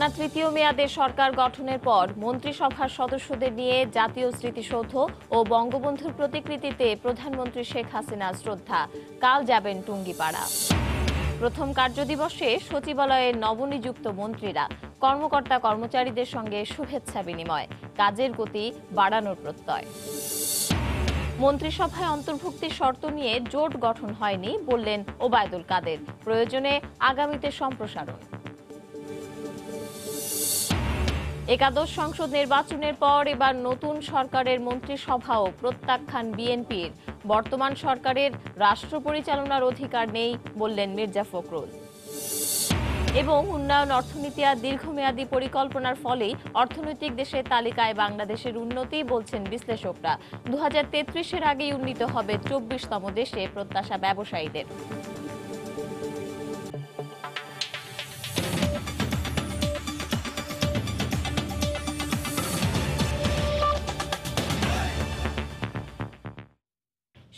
টানা তৃতীয় মেয়াদে সরকার গঠনের পর মন্ত্রিসভার সদস্যদের নিয়ে জাতীয় স্মৃতিসৌধ ও বঙ্গবন্ধুর প্রতিকৃতিতে প্রধানমন্ত্রী শেখ হাসিনা শ্রদ্ধা। কাল যাবেন টুঙ্গিপাড়া। প্রথম কার্যদিবসে সচিবালয়ের নবনিযুক্ত মন্ত্রীরা কর্মকর্তা কর্মচারীদের সঙ্গে শুভেচ্ছা বিনিময়, কাজের গতি বাড়ানোর প্রত্যয়। মন্ত্রিসভায় অন্তর্ভুক্তির শর্ত নিয়ে জোট গঠন হয়নি বললেন ওবায়দুল কাদের, প্রয়োজনে আগামীতে সম্প্রসারণ। একাদশ সংসদ নির্বাচনের পর এবার নতুন সরকারের মন্ত্রিসভাও প্রত্যাখ্যান বিএনপির। বর্তমান সরকারের রাষ্ট্র পরিচালনার অধিকার নেই বললেন মির্জা ফখরুল। এবং উন্নয়ন, অর্থনীতি আর দীর্ঘমেয়াদী পরিকল্পনার ফলেই অর্থনৈতিক দেশের তালিকায় বাংলাদেশের উন্নতি বলছেন বিশ্লেষকরা। 2033-এর আগেই উন্নীত হবে 24তম দেশে, প্রত্যাশা ব্যবসায়ীদের।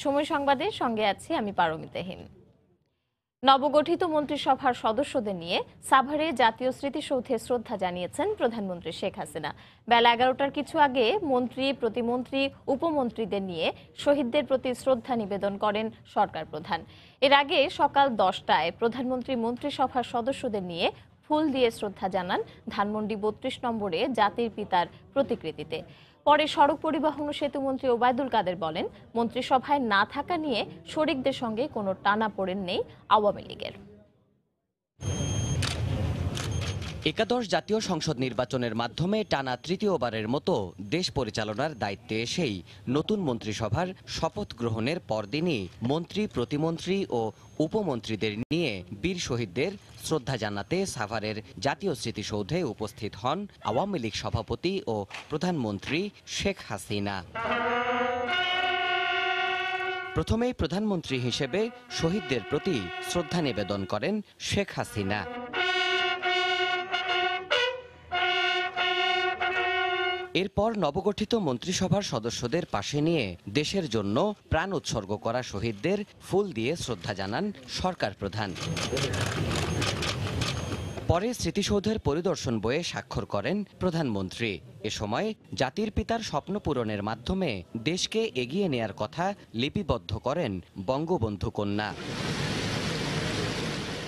সময় সংবাদের সঙ্গে আছি আমি পারমিতাহীন। নবগঠিত মন্ত্রিসভার সদস্যদের নিয়ে সাভারে জাতীয় স্মৃতিসৌধে শ্রদ্ধা জানিয়েছেন প্রধানমন্ত্রী শেখ হাসিনা। বেলা 11টার কিছু আগে মন্ত্রী, প্রতিমন্ত্রী, উপমন্ত্রীদের নিয়ে শহীদদের প্রতি শ্রদ্ধা নিবেদন করেন সরকার প্রধান। এর আগে সকাল 10টায় প্রধানমন্ত্রী মন্ত্রিসভার সদস্যদের নিয়ে ফুল দিয়ে শ্রদ্ধা জানান ধানমন্ডি 32 নম্বরে জাতির পিতার প্রতিকৃতিতে। পরে সড়ক পরিবহন ও সেতুমন্ত্রী ওবায়দুল কাদের বলেন, মন্ত্রিসভায় না থাকা নিয়ে শরিকদের সঙ্গে কোনো টানাপোড়েন নেই আওয়ামী লীগের। একাদশ জাতীয় সংসদ নির্বাচনের মাধ্যমে টানা তৃতীয়বারের মতো দেশ পরিচালনার দায়িত্বে এসেই নতুন মন্ত্রিসভার শপথ গ্রহণের পরদিনই মন্ত্রী, প্রতিমন্ত্রী ও উপমন্ত্রীদের নিয়ে বীর শহীদদের শ্রদ্ধা জানাতে সাভারের জাতীয় স্মৃতিসৌধে উপস্থিত হন আওয়ামী লীগ সভাপতি ও প্রধানমন্ত্রী শেখ হাসিনা। প্রথমেই প্রধানমন্ত্রী হিসেবে শহীদদের প্রতি শ্রদ্ধা নিবেদন করেন শেখ হাসিনা। এরপর নবগঠিত মন্ত্রিসভার সদস্যদের পাশে নিয়ে দেশের জন্য প্রাণ উৎসর্গ করা শহীদদের ফুল দিয়ে শ্রদ্ধা জানান সরকার প্রধান। পরে স্মৃতিসৌধের পরিদর্শন বইয়ে স্বাক্ষর করেন প্রধানমন্ত্রী। এ সময় জাতির পিতার স্বপ্ন পূরণের মাধ্যমে দেশকে এগিয়ে নেয়ার কথা লিপিবদ্ধ করেন বঙ্গবন্ধু কন্যা।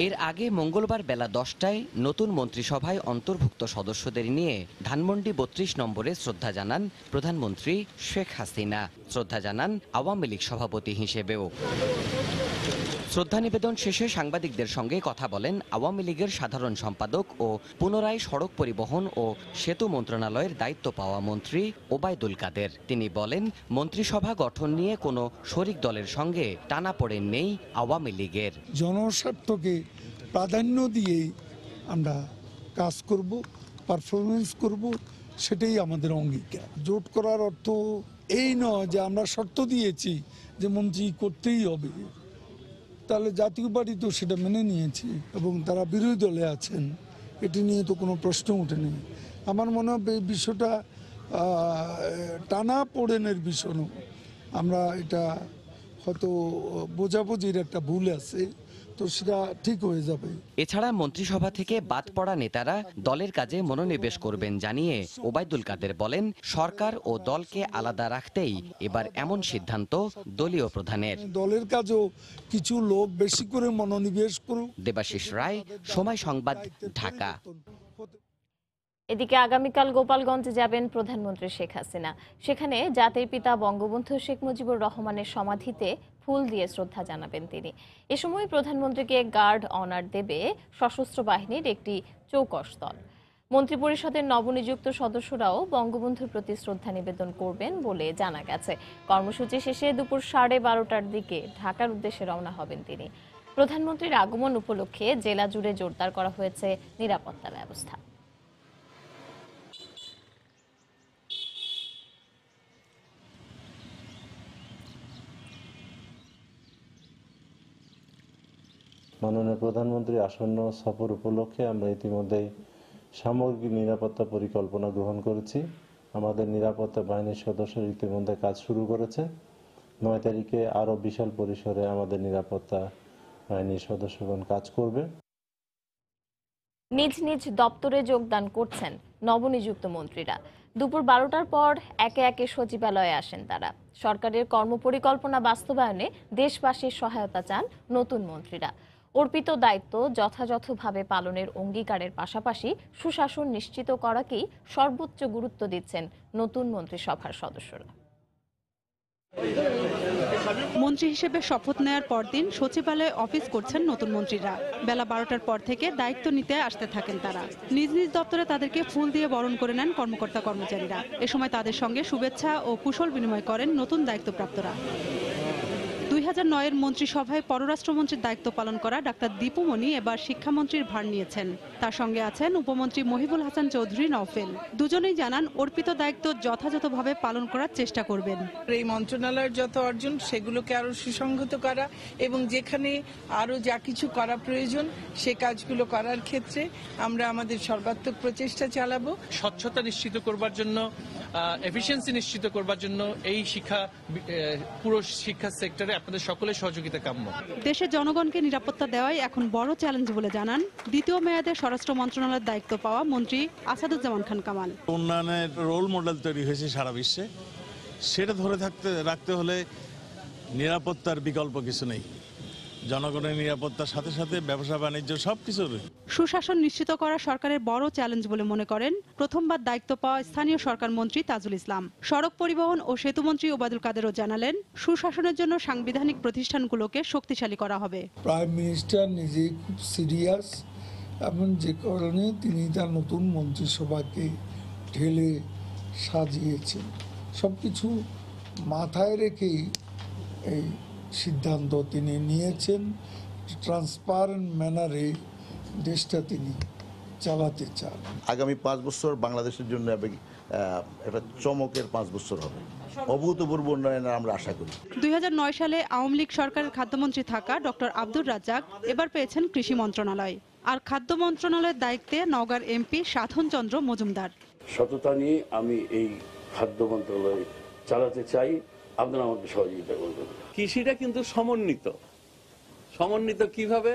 এর আগে মঙ্গলবার বেলা 10টায় নতুন মন্ত্রিসভায় অন্তর্ভুক্ত সদস্যদের নিয়ে ধানমন্ডি 32 নম্বরে শ্রদ্ধা জানান প্রধানমন্ত্রী শেখ হাসিনা। শ্রদ্ধা জানান আওয়ামী লীগ সভাপতি হিসেবেও। শ্রদ্ধা নিবেদন শেষে সাংবাদিকদের সঙ্গে কথা বলেন আওয়ামী লীগের সাধারণ সম্পাদক ও পুনরায় সড়ক পরিবহন ও সেতু মন্ত্রণালয়ের দায়িত্ব পাওয়া মন্ত্রী ওবায়দুল কাদের। তিনি বলেন, মন্ত্রিসভা গঠন নিয়ে কোনো শরিক দলের সঙ্গে টানাপোড়েন নেই আওয়ামী লীগের। জনস্বার্থকে প্রাধান্য দিয়েই আমরা কাজ করব, পারফরমেন্স করব, সেটাই আমাদের অঙ্গীকার। জোট করার অর্থ এই নয় যে আমরা শর্ত দিয়েছি যে মন্ত্রী করতেই হবে। তাহলে জাতীয় পার্টি তো সেটা মেনে নিয়েছে এবং তারা বিরোধী দলে আছেন, এটি নিয়ে তো কোনো প্রশ্ন ওঠেনি। আমার মনে হয় এই বিষয়টা টানা পোড়েনের বিষয় নয়। আমরা এটা হয়তো বোঝাবুঝির একটা ভুল আছে, তো সেটা ঠিক হয়ে যাবে। এছাড়া মন্ত্রিসভা থেকে বাদ পড়া নেতারা দলের কাজে মনোনিবেশ করবেন জানিয়ে ওবায়দুল কাদের বলেন, সরকার ও দলকে আলাদা রাখতেই এবার এমন সিদ্ধান্ত দলীয় প্রধানের। দলের কাজও কিছু লোক বেশি করে মনোনিবেশ করুক। দেবাশিস রায়, সময় সংবাদ, ঢাকা। এদিকে আগামীকাল গোপালগঞ্জে যাবেন প্রধানমন্ত্রী শেখ হাসিনা। সেখানে জাতির পিতা বঙ্গবন্ধু শেখ মুজিবুর রহমানের সমাধিতে ফুল দিয়ে শ্রদ্ধা জানাবেন তিনি। এ সময় প্রধানমন্ত্রীকে গার্ড অনার দেবে সশস্ত্র বাহিনীর একটি চৌকস দল। মন্ত্রিপরিষদের নবনিযুক্ত সদস্যরাও বঙ্গবন্ধুর প্রতি শ্রদ্ধা নিবেদন করবেন বলে জানা গেছে। কর্মসূচি শেষে দুপুর 12:30টার দিকে ঢাকার উদ্দেশ্যে রওনা হবেন তিনি। প্রধানমন্ত্রীর আগমন উপলক্ষে জেলা জুড়ে জোরদার করা হয়েছে নিরাপত্তা ব্যবস্থা। মাননীয় প্রধানমন্ত্রী আসন্ন সফর উপলক্ষে আমরা ইতিমধ্যেই সামগ্রিক নিরাপত্তা পরিকল্পনা গ্রহণ করেছি। আমাদের নিরাপত্তা বাহিনীর সদস্যরা ইতিমধ্যে কাজ শুরু করেছে। 9 তারিখে আরও বিশাল পরিসরে আমাদের নিরাপত্তা বাহিনীর সদস্যগণ কাজ করবে। নিজ নিজ দপ্তরে যোগদান করছেন নবনিযুক্ত মন্ত্রীরা। দুপুর 12টার পর একে একে সচিবালয়ে আসেন তারা। সরকারের কর্মপরিকল্পনা বাস্তবায়নে দেশবাসীর সহায়তা চান নতুন মন্ত্রীরা। অর্পিত দায়িত্ব যথাযথভাবে পালনের অঙ্গীকারের পাশাপাশি সুশাসন নিশ্চিত করাকেই সর্বোচ্চ গুরুত্ব দিচ্ছেন নতুন মন্ত্রিসভার সদস্যরা। মন্ত্রী হিসেবে শপথ নেয়ার পরদিন সচিবালয়ে অফিস করছেন নতুন মন্ত্রীরা। বেলা 12টার পর থেকে দায়িত্ব নিতে আসতে থাকেন তারা। নিজ নিজ দপ্তরে তাদেরকে ফুল দিয়ে বরণ করে নেন কর্মকর্তা কর্মচারীরা। এ সময় তাদের সঙ্গে শুভেচ্ছা ও কুশল বিনিময় করেন নতুন দায়িত্বপ্রাপ্তরা। 2009-এর মন্ত্রিসভায় পররাষ্ট্রমন্ত্রীর দায়িত্ব পালন করা ডাক্তার দীপু মনি এবার শিক্ষামন্ত্রীর ভার নিয়েছেন। তার সঙ্গে আছেন উপমন্ত্রী মহিবুল হাসান চৌধুরী নওফেল। দুজনেই জানান অর্পিত দায়িত্ব যথাযথভাবে পালন করার চেষ্টা করবেন। এই মন্ত্রণালয়ের যত অর্জন সেগুলোকে আরো সুসংহত করা এবং যেখানে আরো যা কিছু করা প্রয়োজন সে কাজগুলো করার ক্ষেত্রে আমরা আমাদের সর্বাত্মক প্রচেষ্টা চালাবো। স্বচ্ছতা নিশ্চিত করবার জন্য, এফিসিয়েন্সি নিশ্চিত করবার জন্য এই পুরো শিক্ষা সেক্টরে আপনাদের সকলের সহযোগিতা কাম্য। দেশের জনগণকে নিরাপত্তা দেওয়াই এখন বড় চ্যালেঞ্জ বলে জানান দ্বিতীয় মেয়াদে স্বরাষ্ট্র মন্ত্রণালয়ের দায়িত্ব পাওয়া মন্ত্রী আসাদুজ্জামান খান কামাল। উন্নয়নের রোল মডেল তৈরি হয়েছে সারা বিশ্বে, সেটা ধরে রাখতে হলে নিরাপত্তার বিকল্প কিছু নেই। জনগণের নিরাপত্তার সাথে সাথে ব্যবসা বাণিজ্য সবকিছুর সুশাসন নিশ্চিত করা সরকারের বড় চ্যালেঞ্জ বলে মনে করেন প্রথমবার দায়িত্ব পাওয়া স্থানীয় সরকার মন্ত্রী তাজুল ইসলাম। সড়ক পরিবহন ও সেতুমন্ত্রী ওবায়দুল কাদেরও জানালেন সুশাসনের জন্য সাংবিধানিক প্রতিষ্ঠানগুলোকে শক্তিশালী করা হবে। প্রাইম মিনিস্টার নিজেই খুব সিরিয়াস এবং যে কারণে তিনি তার নতুন মন্ত্রিসভাকে ঢেলে সাজিয়েছেন। সবকিছু মাথায় রেখেই এই সিদ্ধান্ত তিনি নিয়েছেন। ট্রান্সপারেন্ট ম্যানারে দেশটা তিনি চালাতে চান। আগামী 5 বছর বাংলাদেশের জন্য একটা চমকের 5 বছর হবে। অভূতপূর্ব উন্নয়নের আমরা আশা করি। 2009 সালে আওয়ামী লীগ সরকারের খাদ্যমন্ত্রী থাকা ডক্টর আব্দুর রাজ্জাক এবার পেয়েছেন কৃষি মন্ত্রণালয়। আর খাদ্য মন্ত্রণালয়ের দায়িত্বে নওগাঁর এমপি সাধন চন্দ্র মজুমদার। সততা নিয়ে আমি এই খাদ্য মন্ত্রণালয় চালাতে চাই, আপনারা আমাকে সহযোগিতা করবেন। কৃষিটা কিন্তু সমন্বিত কিভাবে?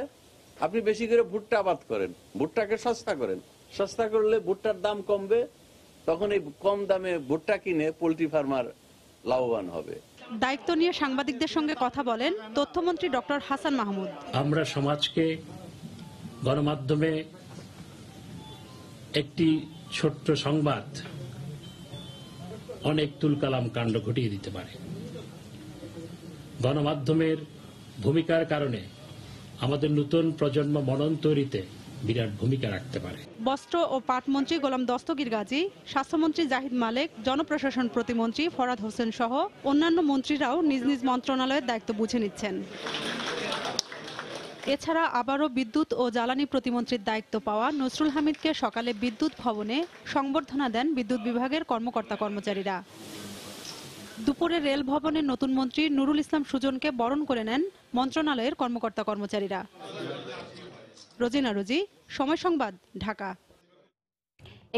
আপনি বেশি করে ভুট্টা আবাদ করেন, ভুট্টাকে সস্তা করেন, সস্তা করলে ভুট্টার দাম কমবে, তখন এই কম দামে ভুট্টা কিনে পোল্ট্রি ফার্মার লাভবান হবে। দায়িত্ব নিয়ে সাংবাদিকদের সঙ্গে কথা বলেন তথ্যমন্ত্রী ডক্টর হাসান মাহমুদ। আমরা সমাজকে গণমাধ্যমে একটি ছোট্ট সংবাদ অনেক তুলকালাম কাণ্ড ঘটিয়ে দিতে পারে। গণমাধ্যমের ভূমিকার কারণে আমাদের নতুন প্রজন্ম মনন তৈরিতে বিরাট ভূমিকা রাখতে পারে। বস্ত্র ও পাট মন্ত্রী গোলাম দস্তগীর গাজী, স্বাস্থ্যমন্ত্রী জাহিদ মালেক, জনপ্রশাসন প্রতিমন্ত্রী ফরাদ হোসেন সহ অন্যান্য মন্ত্রীরাও নিজ নিজ মন্ত্রণালয়ের দায়িত্ব বুঝে নিচ্ছেন। এছাড়া আবারও বিদ্যুৎ ও জ্বালানি প্রতিমন্ত্রীর দায়িত্ব পাওয়া নসরুল হামিদকে সকালে বিদ্যুৎ ভবনে সংবর্ধনা দেন বিদ্যুৎ বিভাগের কর্মকর্তা কর্মচারীরা। দুপুরে রেল ভবনের নতুন মন্ত্রী নুরুল ইসলাম সুজনকে বরণ করে নেন মন্ত্রণালয়ের কর্মকর্তা কর্মচারীরা। রোজিনা রুজি, সময় সংবাদ, ঢাকা।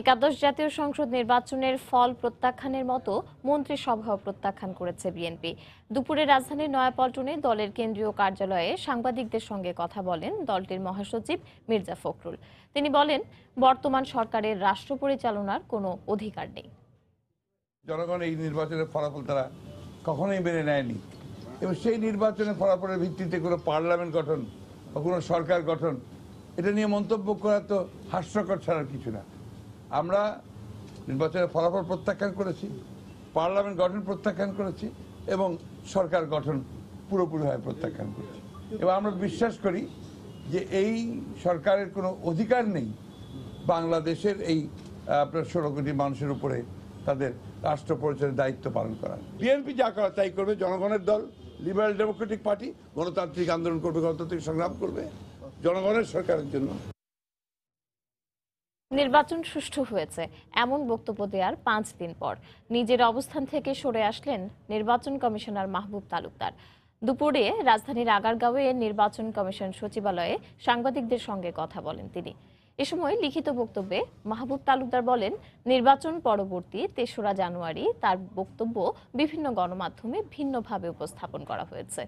একাদশ জাতীয় সংসদ নির্বাচনের ফল প্রত্যাখ্যানের মতো মন্ত্রিসভাও প্রত্যাখ্যান করেছে বিএনপি। দুপুরে রাজধানীর নয়াপল্টনে দলের কেন্দ্রীয় কার্যালয়ে সাংবাদিকদের সঙ্গে কথা বলেন দলটির মহাসচিব মির্জা ফখরুল। তিনি বলেন, বর্তমান সরকারের রাষ্ট্র পরিচালনার কোনো অধিকার নেই। জনগণ এই নির্বাচনের ফলাফল তারা কখনোই মেনে নেয়নি এবং সেই নির্বাচনের ফলাফলের ভিত্তিতে কোনো পার্লামেন্ট গঠন বা কোনো সরকার গঠন, এটা নিয়ে মন্তব্য করা তো হাস্যকর ছাড়ার কিছু না। আমরা নির্বাচনের ফলাফল প্রত্যাখ্যান করেছি, পার্লামেন্ট গঠন প্রত্যাখ্যান করেছি এবং সরকার গঠন পুরোপুরিভাবে প্রত্যাখ্যান করেছি। এবং আমরা বিশ্বাস করি যে এই সরকারের কোনো অধিকার নেই বাংলাদেশের এই আপনার 16 কোটি মানুষের উপরে তাদের রাষ্ট্র পরিচালনার দায়িত্ব পালন করা। বিএনপি যা করা তাই করবে। জনগণের দল, লিবারেল ডেমোক্রেটিক পার্টি গণতান্ত্রিক আন্দোলন করবে, গণতান্ত্রিক সংগ্রাম করবে জনগণের সরকারের জন্য। নির্বাচন সুষ্ঠু হয়েছে এমন বক্তব্য দেওয়ার 5 দিন পর নিজের অবস্থান থেকে সরে আসলেন নির্বাচন কমিশনার মাহবুব তালুকদার। দুপুরে রাজধানীর আগারগাঁওয়ে নির্বাচন কমিশন সচিবালয়ে সাংবাদিকদের সঙ্গে কথা বলেন তিনি। এ সময় লিখিত বক্তব্যে মাহবুব তালুকদার বলেন, নির্বাচন পরবর্তী 3রা জানুয়ারি তার বক্তব্য বিভিন্ন গণমাধ্যমে ভিন্নভাবে উপস্থাপন করা হয়েছে।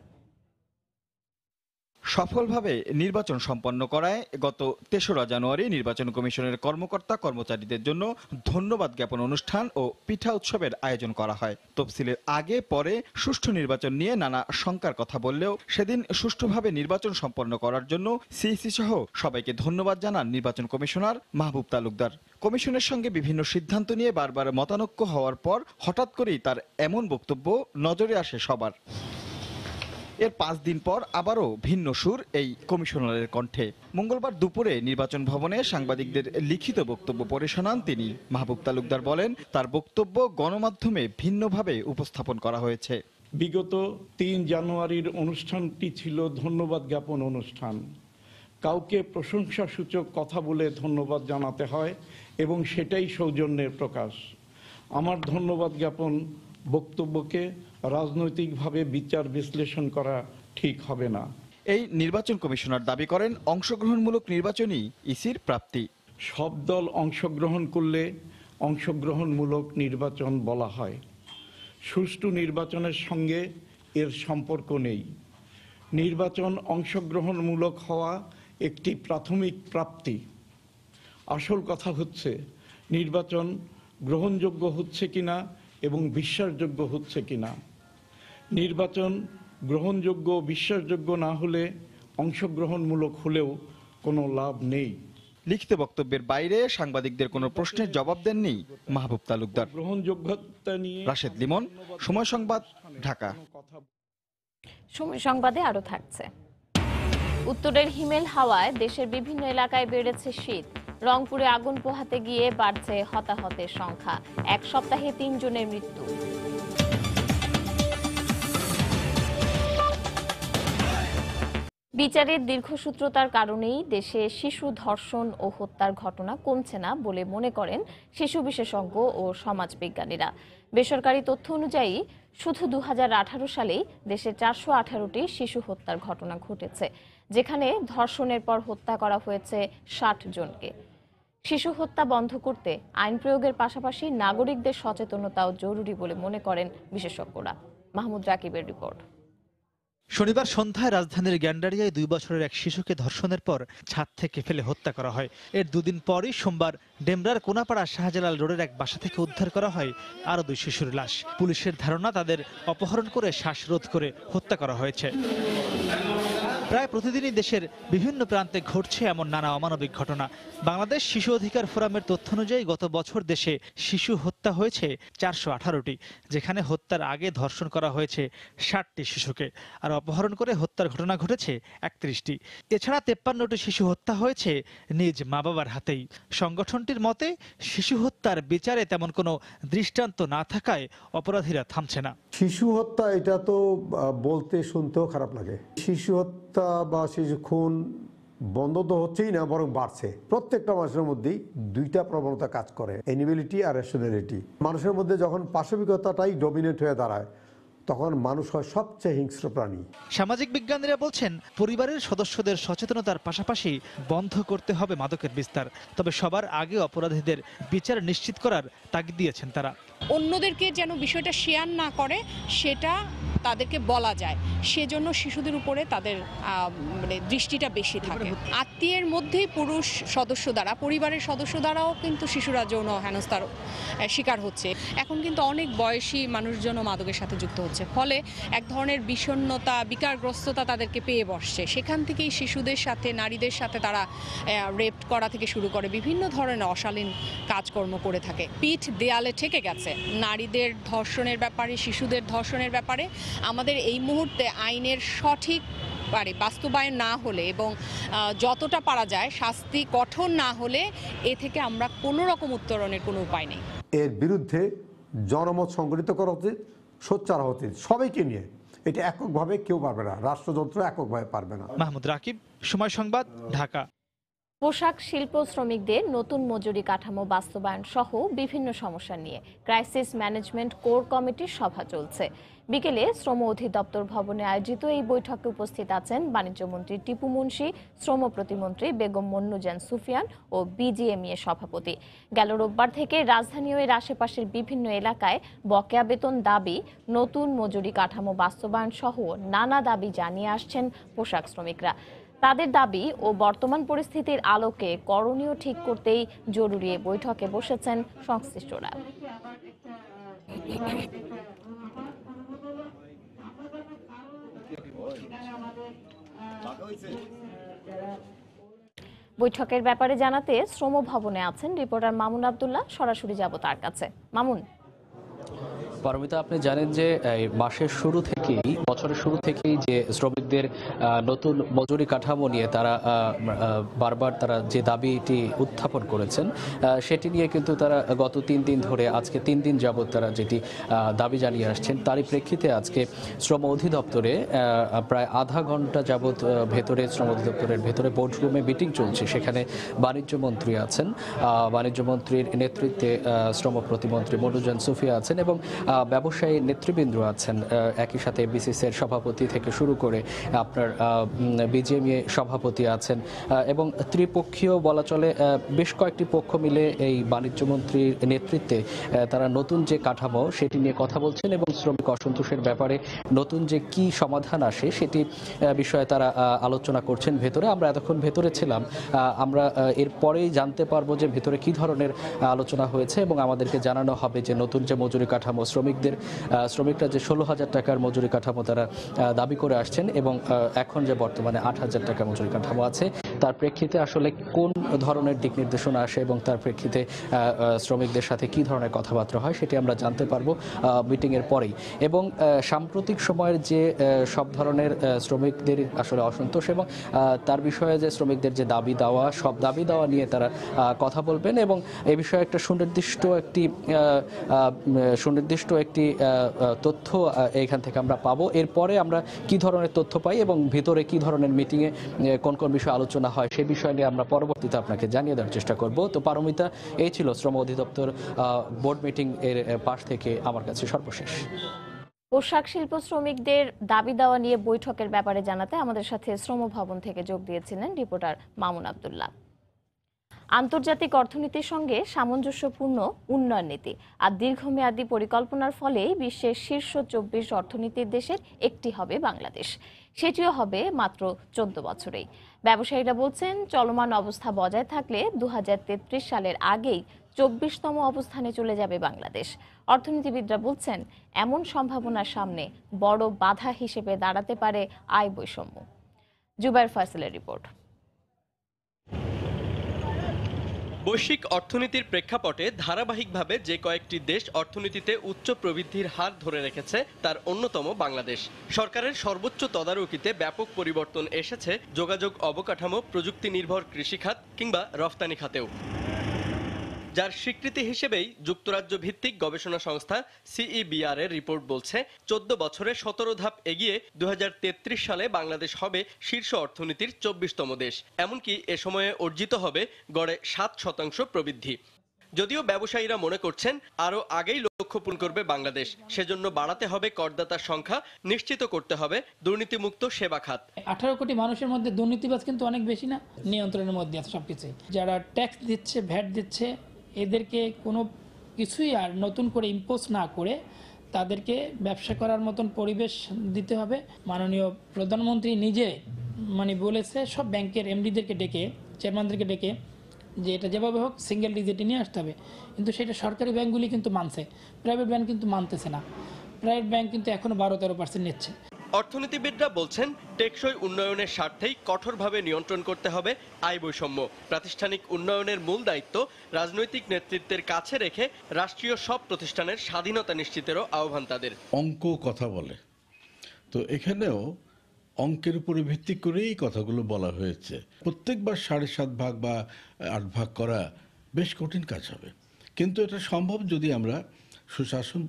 সফলভাবে নির্বাচন সম্পন্ন করায় গত ৩রা জানুয়ারি নির্বাচন কমিশনের কর্মকর্তা কর্মচারীদের জন্য ধন্যবাদ জ্ঞাপন অনুষ্ঠান ও পিঠা উৎসবের আয়োজন করা হয়। তফসিলের আগে পরে সুষ্ঠু নির্বাচন নিয়ে নানা শঙ্কার কথা বললেও সেদিন সুষ্ঠুভাবে নির্বাচন সম্পন্ন করার জন্য সিইসি সহ সবাইকে ধন্যবাদ জানান নির্বাচন কমিশনার মাহবুব তালুকদার। কমিশনের সঙ্গে বিভিন্ন সিদ্ধান্ত নিয়ে বারবার মতানৈক্য হওয়ার পর হঠাৎ করেই তার এমন বক্তব্য নজরে আসে সবার। এর 5 দিন পর আবারও ভিন্ন সুর এই কমিশনারের কণ্ঠে। মঙ্গলবার দুপুরে নির্বাচন ভবনে সাংবাদিকদের লিখিত বক্তব্য পড়ে শোনান তিনি। মাহবুব তালুকদার বলেন, তার বক্তব্য গণমাধ্যমে ভিন্নভাবে উপস্থাপন করা হয়েছে। বিগত 3 জানুয়ারির অনুষ্ঠানটি ছিল ধন্যবাদ জ্ঞাপন অনুষ্ঠান। কাউকে প্রশংসাসূচক কথা বলে ধন্যবাদ জানাতে হয় এবং সেটাই সৌজন্যের প্রকাশ। আমার ধন্যবাদ জ্ঞাপন বক্তব্যকে রাজনৈতিকভাবে বিচার বিশ্লেষণ করা ঠিক হবে না। এই নির্বাচন কমিশনার দাবি করেন, অংশগ্রহণমূলক নির্বাচনই ইসির প্রাপ্তি। সব দল অংশগ্রহণ করলে অংশগ্রহণমূলক নির্বাচন বলা হয়। সুষ্ঠু নির্বাচনের সঙ্গে এর সম্পর্ক নেই। নির্বাচন অংশগ্রহণমূলক হওয়া একটি প্রাথমিক প্রাপ্তি। আসল কথা হচ্ছে নির্বাচন গ্রহণযোগ্য হচ্ছে কিনা এবং বিশ্বাসযোগ্য হচ্ছে কিনা। নির্বাচন গ্রহণযোগ্য বিশ্বাসযোগ্য না হলে অংশগ্রহণমূলক হলেও কোনো লাভ নেই। লিখিত বক্তব্যের বাইরে সাংবাদিকদের কোনো প্রশ্নের জবাব দেননি মাহবুব তালুকদার। গ্রহণযোগ্যতা নিয়ে রাশেদ লিমন, সময় সংবাদ, ঢাকা। সময় সংবাদে আরো থাকছে। উত্তরের হিমেল হাওয়ায় দেশের বিভিন্ন এলাকায় বেড়েছে শীত। রংপুরে আগুন পোহাতে গিয়ে বাড়ছে হতাহতের সংখ্যা। 1 সপ্তাহে 3 জনের মৃত্যু। বিচারের দীর্ঘসূত্রতার কারণেই দেশে শিশু ধর্ষণ ও হত্যার ঘটনা কমছে না বলে মনে করেন শিশু বিশেষজ্ঞ ও সমাজবিজ্ঞানীরা। বেসরকারি তথ্য অনুযায়ী শুধু 2018 সালেই দেশে 418টি শিশু হত্যার ঘটনা ঘটেছে, যেখানে ধর্ষণের পর হত্যা করা হয়েছে 60 জনকে। শিশু হত্যা বন্ধ করতে আইন প্রয়োগের পাশাপাশি নাগরিকদের সচেতনতাও জরুরি বলে মনে করেন বিশেষজ্ঞরা। মাহমুদ রাকিবের রিপোর্ট। শনিবার সন্ধ্যায় রাজধানীর গ্যান্ডারিয়ায় 2 বছরের এক শিশুকে ধর্ষণের পর ছাদ থেকে ফেলে হত্যা করা হয়। এর 2 দিন পরই সোমবার ডেমরার কোনাপাড়া শাহজালাল রোডের এক বাসা থেকে উদ্ধার করা হয় আরও 2 শিশুর লাশ। পুলিশের ধারণা তাদের অপহরণ করে শ্বাসরোধ করে হত্যা করা হয়েছে। প্রায় প্রতিদিনই দেশের বিভিন্ন প্রান্তে ঘটছে এমন নানা অমানবিক ঘটনা। বাংলাদেশ শিশু অধিকার ফোরামের তথ্য অনুযায়ী গত বছর দেশে শিশু হত্যা হয়েছে 418টি, যেখানে হত্যার আগে ধর্ষণ করা হয়েছে 60টি শিশুকে, আর অপহরণ করে হত্যার ঘটনা ঘটেছে 31টি। এছাড়া 53টি শিশু হত্যা হয়েছে নিজ মা বাবার হাতেই। সংগঠনটির মতে শিশু হত্যার বিচারে তেমন কোনো দৃষ্টান্ত না থাকায় অপরাধীরা থামছে না। শিশু হত্যা এটা তো বলতে শুনতেও খারাপ লাগে। শিশু হত্যা বা শিশু খুন বন্ধ তো হচ্ছেই না, বরং বাড়ছে। প্রত্যেকটা মানুষের মধ্যেই 2টা প্রবণতা কাজ করে, অ্যানিমেলিটি আর রেশনালিটি। মানুষের মধ্যে যখন পাশবিকতাটাই ডমিনেট হয়ে দাঁড়ায় তখন মানুষ হয় সবচেয়ে হিংস্র প্রাণী। সামাজিক বিজ্ঞানীরা বলছেন, পরিবারের সদস্যদের সচেতনতার পাশাপাশি বন্ধ করতে হবে মাদকের বিস্তার। তবে সবার আগে অপরাধীদের বিচার নিশ্চিত করার তাগিদ দিয়েছেন তারা। অন্যদেরকে যেন বিষয়টা শেয়ার না করে সেটা তাদেরকে বলা যায়, সেজন্য শিশুদের উপরে তাদের দৃষ্টিটা বেশি থাকে। আত্মীয়ের মধ্যেই পুরুষ সদস্য দ্বারা, পরিবারের সদস্য দ্বারাও কিন্তু শিশুরা যৌন হেনস্থার শিকার হচ্ছে। এখন কিন্তু অনেক বয়সী মানুষজনও মাদকের সাথে যুক্ত হচ্ছে, ফলে এক ধরনের বিষণ্ণতা, বিকারগ্রস্ততা তাদেরকে পেয়ে বসছে। সেখান থেকেই শিশুদের সাথে, নারীদের সাথে তারা রেপ করা থেকে শুরু করে বিভিন্ন ধরনের অশালীন কাজকর্ম করে থাকে। পিঠ দেয়ালে ঠেকে গেছে নারীদের ধর্ষণের ব্যাপারে, শিশুদের ধর্ষণের ব্যাপারে। আমাদের এই মুহূর্তে আইনের সঠিক বাস্তবায়ন না হলে এবং যতটা পারা যায় শাস্তি কঠোর না হলে এ থেকে আমরা কোনো রকম উত্তরণের কোনো উপায় নেই। এর বিরুদ্ধে জনমত সংগঠিত করা উচিত, সোচ্চার হওয়া উচিত সবাইকে নিয়ে। এটা এককভাবে কেউ পারবে না, রাষ্ট্রযন্ত্র এককভাবে পারবে না। মাহমুদ রাকিব, সময় সংবাদ, ঢাকা। পোশাক শিল্প শ্রমিকদের নতুন মজুরি কাঠামো বাস্তবায়ন সহ বিভিন্ন সমস্যা নিয়ে ক্রাইসিস ম্যানেজমেন্ট কোর কমিটির সভা চলছে। বিকেলে শ্রম অধিদপ্তর ভবনে আয়োজিত এই বৈঠকে উপস্থিত আছেন বাণিজ্যমন্ত্রী টিপু মুনশি, শ্রম প্রতিমন্ত্রী বেগম মন্নুজান সুফিয়ান ও বিজিএমইএ সভাপতি। গেল রোববার থেকে রাজধানী ও এর আশেপাশের বিভিন্ন এলাকায় বকেয়া বেতন দাবি, নতুন মজুরি কাঠামো বাস্তবায়ন সহ নানা দাবি জানিয়ে আসছেন পোশাক শ্রমিকরা। তাদের দাবি ও বর্তমান পরিস্থিতির আলোকে করণীয় ঠিক করতেই জরুরি এ বৈঠকে বসেছেন সংশ্লিষ্টরা। বৈঠকের ব্যাপারে জানাতে শ্রম ভবনে আছেন রিপোর্টার মামুন আব্দুল্লাহ। সরাসরি যাব তার কাছে। মামুন, পারমিতা, আপনি জানেন যে মাসের শুরু থেকেই, বছরের শুরু থেকেই যে শ্রমিকদের নতুন মজুরি কাঠামো নিয়ে তারা বারবার তারা যে দাবিটি উত্থাপন করেছেন সেটি নিয়ে কিন্তু তারা গত 3 দিন ধরে, আজকে 3 দিন যাবৎ তারা যেটি দাবি জানিয়ে আসছেন, তারই প্রেক্ষিতে আজকে শ্রম অধিদপ্তরে প্রায় আধা ঘন্টা যাবৎ শ্রম অধিদপ্তরের ভেতরে বোর্ড রুমে মিটিং চলছে। সেখানে বাণিজ্য মন্ত্রী আছেন, বাণিজ্য মন্ত্রীর নেতৃত্বে শ্রম প্রতিমন্ত্রী মন্নুজান সুফিয়া আছেন এবং ব্যবসায়ী নেতৃবৃন্দ আছেন। একই সাথে বিসিসির সভাপতি থেকে শুরু করে আপনার বিজিএমইএ সভাপতি আছেন এবং ত্রিপক্ষীয় বলা চলে বেশ কয়েকটি পক্ষ মিলে এই বাণিজ্য মন্ত্রীর নেতৃত্বে তারা নতুন যে কাঠামো সেটি নিয়ে কথা বলছেন এবং শ্রমিক অসন্তোষের ব্যাপারে নতুন যে কি সমাধান আসে সেটি বিষয়ে তারা আলোচনা করছেন ভেতরে। আমরা এতক্ষণ ভেতরে ছিলাম, আমরা এরপরেই জানতে পারবো যে ভেতরে কি ধরনের আলোচনা হয়েছে এবং আমাদেরকে জানানো হবে যে নতুন যে মজুরি কাঠামো শ্রমিকরা যে 16,000 টাকার মজুরি কাঠামো তারা দাবি করে আসছেন এবং এখন যে বর্তমানে 8,000 টাকা মজুরি কাঠামো আছে তার প্রেক্ষিতে আসলে কোন ধরনের দিক নির্দেশনা আসে এবং তার প্রেক্ষিতে শ্রমিকদের সাথে কি ধরনের কথাবার্তা হয় সেটি আমরা জানতে পারবো মিটিংয়ের পরেই। এবং সাম্প্রতিক সময়ের যে সব ধরনের শ্রমিকদের আসলে অসন্তোষ এবং তার বিষয়ে যে শ্রমিকদের যে দাবি দেওয়া, সব দাবি দেওয়া নিয়ে তারা কথা বলবেন এবং এ বিষয়ে একটা সুনির্দিষ্ট একটি তথ্য এখান থেকে আমরা পাবো। এরপরে আমরা কি ধরনের তথ্য পাই এবং ভিতরে কি ধরনের মিটিংয়ে কোন কোন বিষয়ে আলোচনা হয় সে বিষয় নিয়ে আমরা পরবর্তীতে আপনাকে জানিয়ে দেওয়ার চেষ্টা করব। তো পারমিতা, এই ছিল শ্রম অধিদপ্তর বোর্ড মিটিং এর পাশ থেকে আমার কাছে সর্বশেষ। পোশাক শিল্প শ্রমিকদের দাবি দেওয়া নিয়ে বৈঠকের ব্যাপারে জানাতে আমাদের সাথে শ্রম ভবন থেকে যোগ দিয়েছিলেন রিপোর্টার মামুন আব্দুল্লাহ। আন্তর্জাতিক অর্থনীতির সঙ্গে সামঞ্জস্যপূর্ণ উন্নয়ন নীতি আর দীর্ঘমেয়াদী পরিকল্পনার ফলেই বিশ্বের শীর্ষ 24 অর্থনীতির দেশের একটি হবে বাংলাদেশ। সেটিও হবে মাত্র 14 বছরেই। ব্যবসায়ীরা বলছেন, চলমান অবস্থা বজায় থাকলে 2033 সালের আগেই 24তম অবস্থানে চলে যাবে বাংলাদেশ। অর্থনীতিবিদরা বলছেন, এমন সম্ভাবনার সামনে বড় বাধা হিসেবে দাঁড়াতে পারে আয় বৈষম্য। জুবাইর ফয়সালের রিপোর্ট। বৈশ্বিক অর্থনীতির প্রেক্ষাপটে ধারাবাহিকভাবে যে কয়েকটি দেশ অর্থনীতিতে উচ্চ প্রবৃদ্ধির হার ধরে রেখেছে তার অন্যতম বাংলাদেশ। সরকারের সর্বোচ্চ তদারকিতে ব্যাপক পরিবর্তন এসেছে যোগাযোগ অবকাঠামো, প্রযুক্তি নির্ভর কৃষিখাত কিংবা রফতানি খাতেও, যার স্বীকৃতি হিসেবেই যুক্তরাজ্য ভিত্তিক গবেষণা সংস্থা CEBR এর রিপোর্ট বলছে 14 বছরে 17 ধাপ এগিয়ে 2033 সালে বাংলাদেশ হবে শীর্ষ অর্থনীতির 24তম দেশ। এমনকি এ সময়ে অর্জিত হবে গড়ে 7% প্রবৃদ্ধি। যদিও ব্যবসায়ীরা মনে করছেন আরও আগেই লক্ষ্য পূরণ করবে বাংলাদেশ, সেজন্য বাড়াতে হবে করদাতার সংখ্যা, নিশ্চিত করতে হবে দুর্নীতিমুক্ত সেবা খাত। 18 কোটি মানুষের মধ্যে দুর্নীতিবাজ কিন্তু অনেক বেশি না, নিয়ন্ত্রণের মধ্যে আছে সবকিছু। যারা ট্যাক্স দিচ্ছে, ভ্যাট দিচ্ছে, এদেরকে কোনো কিছুই আর নতুন করে ইম্পোজ না করে তাদেরকে ব্যবসা করার মতন পরিবেশ দিতে হবে। মাননীয় প্রধানমন্ত্রী নিজে বলেছে সব ব্যাংকের এমডিদেরকে ডেকে, চেয়ারম্যানদেরকে ডেকে যে এটা যেভাবে হোক সিঙ্গেল ডিজিটে নিয়ে আসতে হবে। কিন্তু সেটা সরকারি ব্যাংকগুলি কিন্তু মানছে, প্রাইভেট ব্যাংক কিন্তু মানতেছে না। প্রাইভেট ব্যাংক কিন্তু এখনো 12-13% নিচ্ছে। অর্থনীতিবিদরা বলছেন, টেকসই উন্নয়নের স্বার্থেই কঠোরভাবে নিয়ন্ত্রণ করতে হবে আয় বৈষম্য। প্রাতিষ্ঠানিক উন্নয়নের মূল দায়িত্ব রাজনৈতিক নেতৃত্বের কাছে রেখে রাষ্ট্রীয় সব প্রতিষ্ঠানের স্বাধীনতা নিশ্চিতেরও আহ্বান তাদের। অঙ্ক কথা বলে, তো এখানেও অঙ্কের উপরে ভিত্তি করেই কথাগুলো বলা হয়েছে। প্রত্যেকবার 7.5 ভাগ বা 8 ভাগ করা বেশ কঠিন কাজ হবে, কিন্তু এটা সম্ভব যদি আমরা সুশাসন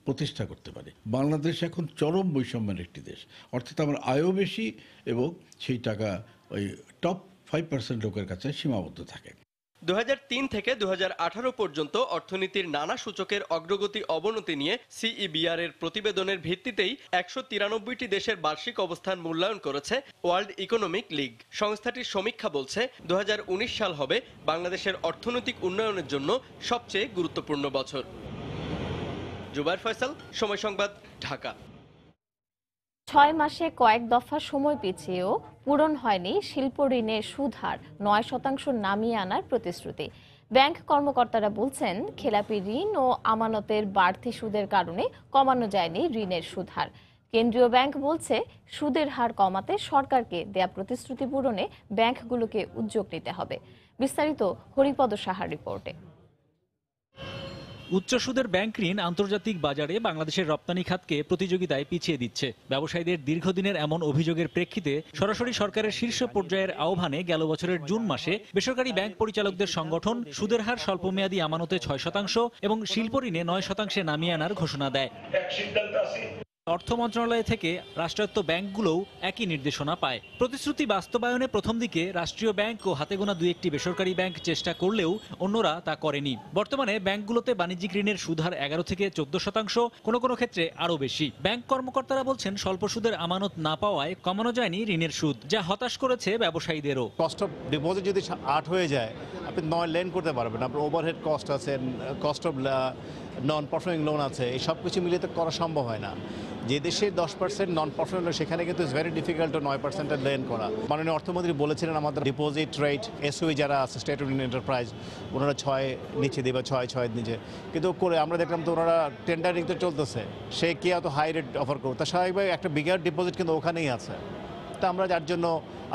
প্রতিষ্ঠা করতে পারি। বাংলাদেশ এখন চরম বৈষম্যের একটি দেশ, অর্থাৎ আমার আয়ও বেশি এবং সেই টাকা ওই টপ 5% লোকের কাছে সীমাবদ্ধ থাকে। 2003 থেকে 2018 পর্যন্ত অর্থনীতির নানা সূচকের অগ্রগতি অবনতি নিয়ে সিইবিআর এর প্রতিবেদনের ভিত্তিতেই 193টি দেশের বার্ষিক অবস্থান মূল্যায়ন করেছে ওয়ার্ল্ড ইকোনমিক লিগ। সংস্থাটির সমীক্ষা বলছে 2019 সাল হবে বাংলাদেশের অর্থনৈতিক উন্নয়নের জন্য সবচেয়ে গুরুত্বপূর্ণ বছর। জুবায়ের ফয়সাল, সময় সংবাদ, ঢাকা। 6 মাসে কয়েক দফা সময় পিছিয়েও পূরণ হয়নি শিল্প ঋণের সুদ হার 9% নামিয়ে আনার প্রতিশ্রুতি। ব্যাংক কর্মকর্তারা বলছেন, খেলাপি ঋণ ও আমানতের বাড়তি সুদের কারণে কমানো যায়নি ঋণের সুদ হার। কেন্দ্রীয় ব্যাংক বলছে, সুদের হার কমাতে সরকারকে দেয়া প্রতিশ্রুতি পূরণে ব্যাংকগুলোকে উদ্যোগ নিতে হবে। বিস্তারিত হরিপদ সাহার রিপোর্টে। উচ্চ সুদের ব্যাংক ঋণ আন্তর্জাতিক বাজারে বাংলাদেশের রপ্তানি খাতকে প্রতিযোগিতায় পিছিয়ে দিচ্ছে। ব্যবসায়ীদের দীর্ঘদিনের এমন অভিযোগের প্রেক্ষিতে সরাসরি সরকারের শীর্ষ পর্যায়ের আহ্বানে গেল বছরের জুন মাসে বেসরকারি ব্যাংক পরিচালকদের সংগঠন সুদের হার স্বল্পমেয়াদী আমানতে 6% এবং শিল্প ঋণে 9% নামিয়ে আনার ঘোষণা দেয়। অর্থ মন্ত্রণালয় থেকে রাষ্ট্রায়ত্ত ব্যাংকগুলোও একই নির্দেশনা পায়। প্রতিশ্রুতি বাস্তবায়নে প্রথম দিকে রাষ্ট্রীয় ব্যাংক ও হাতে গোনা 2-1টি বেসরকারি ব্যাংক চেষ্টা করলেও অন্যরা তা করেনি। বর্তমানে ব্যাংকগুলোতে বাণিজ্যিক ঋণের সুদ হার 11 থেকে 14%, কোনো কোনো ক্ষেত্রে আরও বেশি। ব্যাংক কর্মকর্তারা বলছেন, স্বল্প সুদের আমানত না পাওয়ায় কমানো যায়নি ঋণের সুদ, যা হতাশ করেছে ব্যবসায়ীদেরও। কস্ট অফ ডিপোজিট যদি 8 হয়ে যায়, আপনি 9 লেন করতে পারবেন। আপনার ওভারহেড কস্ট আছে, cost of non performing loan আছে, এই সব কিছু মিলিয়ে তো করা সম্ভব হয় না। যে দেশে 10% নন পারফর্মিং, সেখানে কিন্তু it's very difficult to 9% lane করা। মাননীয় অর্থমন্ত্রী বলেছিলেন আমাদের ডিপোজিট রেট এসওই যারা আছে, স্টেট ইউনিয়ন এন্টারপ্রাইজ, ওনারা 6 নিচে দেবে, 6 নিচে, কিন্তু করে আমরা দেখলাম তো ওনারা টেন্ডারিং তো চলতেছে, সে কি এত হাই রেট অফার করবে? তা স্বাভাবিকভাবে একটা বিগার ডিপোজিট কিন্তু ওখানেই আছে। তা আমরা যার জন্য